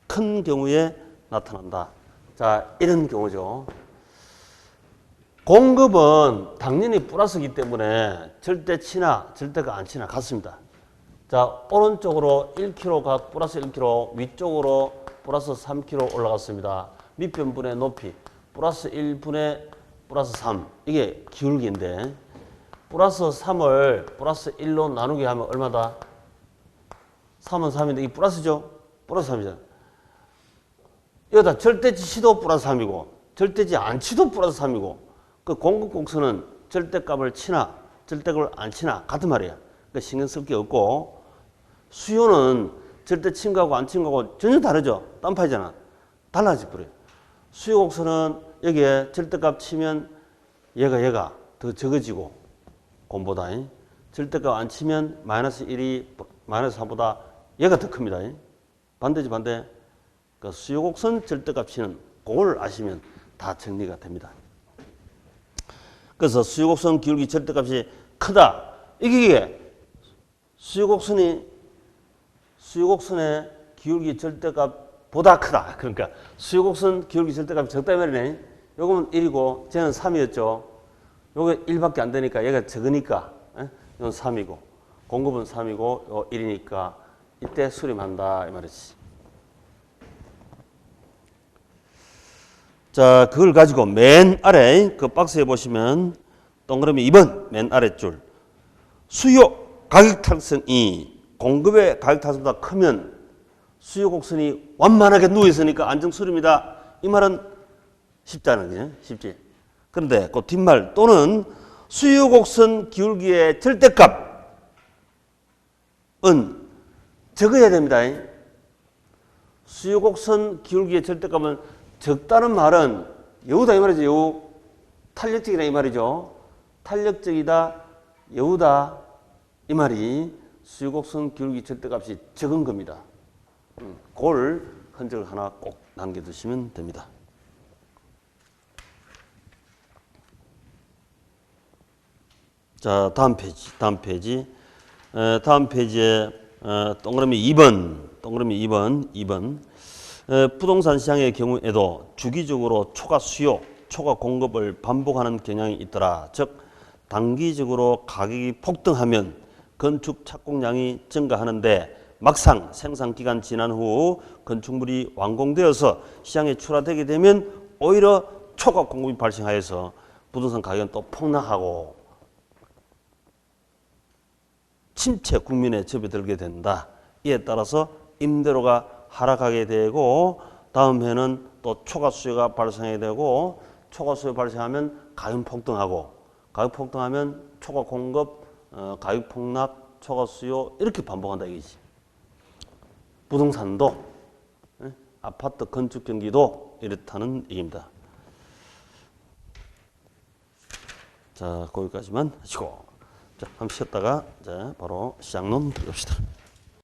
[SPEAKER 1] 큰 경우에 나타난다. 자, 이런 경우죠. 공급은 당연히 플러스이기 때문에 절대치나 절대가 안 치나 같습니다. 자, 오른쪽으로 1kg가 플러스 1kg, 위쪽으로 플러스 3kg 올라갔습니다. 밑변분의 높이 플러스 1분의 플러스 3. 이게 기울기인데 플러스 3을 플러스 1로 나누게 하면 얼마다? 3은 3인데 이게 플러스죠? 플러스 3이잖아. 여기다 절대치도 플러스 3이고 절대치 안치도 플러스 3이고 그 공급곡선은 절대값을 치나 절대값을 안 치나 같은 말이야. 그러니까 신경 쓸 게 없고 수요는 절대 친 거하고 안 친 거하고 전혀 다르죠. 딴파이잖아. 달라질 거예요. 수요 곡선은 여기에 절대값 치면 얘가 더 적어지고 곰보다 절대값 안 치면 마이너스 1이 마이너스 4보다 얘가 더 큽니다. 반대지 반대. 그러니까 수요 곡선 절대값 치는 그걸 아시면 다 정리가 됩니다. 그래서 수요 곡선 기울기 절대값이 크다. 이게 수요 곡선의 기울기 절대값보다 크다. 그러니까 수요 곡선 기울기 절대값이 적다 이 말이네. 요거는 1이고 쟤는 3이었죠. 요게 1밖에 안 되니까 얘가 적으니까 이건 3이고 공급은 3이고 요 1이니까 이때 수렴한다 이 말이지. 자, 그걸 가지고 맨 아래 그 박스에 보시면 동그라미 2번 맨 아랫줄 수요 가격 탄성이 공급의 가격 탄성보다 크면 수요 곡선이 완만하게 누워 있으니까 안정수렴이다. 이 말은 쉽다는 거죠. 쉽지. 그런데 그 뒷말 또는 수요 곡선 기울기의 절대값은 적어야 됩니다. 수요 곡선 기울기의 절대값은 적다는 말은 여우다 이 말이죠. 여우. 탄력적이다 이 말이죠. 탄력적이다, 여우다 이 말이 수요 곡선 기울기 절대값이 적은 겁니다. 그걸 흔적을 하나 꼭 남겨두시면 됩니다. 자, 다음 페이지에 동그라미 2번. 부동산 시장의 경우에도 주기적으로 초과 수요, 초과 공급을 반복하는 경향이 있더라. 즉, 단기적으로 가격이 폭등하면 건축 착공량이 증가하는데 막상 생산기간 지난 후 건축물이 완공되어서 시장에 출하되게 되면 오히려 초과 공급이 발생하여서 부동산 가격은 또 폭락하고 침체 국면에 접어들게 된다. 이에 따라서 임대료가 하락하게 되고 다음 해는 또 초과 수요가 발생하게 되고 초과 수요 발생하면 가격 폭등하면 초과 공급, 가격 폭락, 초과 수요 이렇게 반복한다 이거지. 부동산도 아파트 건축 경기도 이렇다는 얘기입니다. 자, 거기까지만 하시고 자, 한번 쉬었다가 이제 바로 시작론 들어갑시다.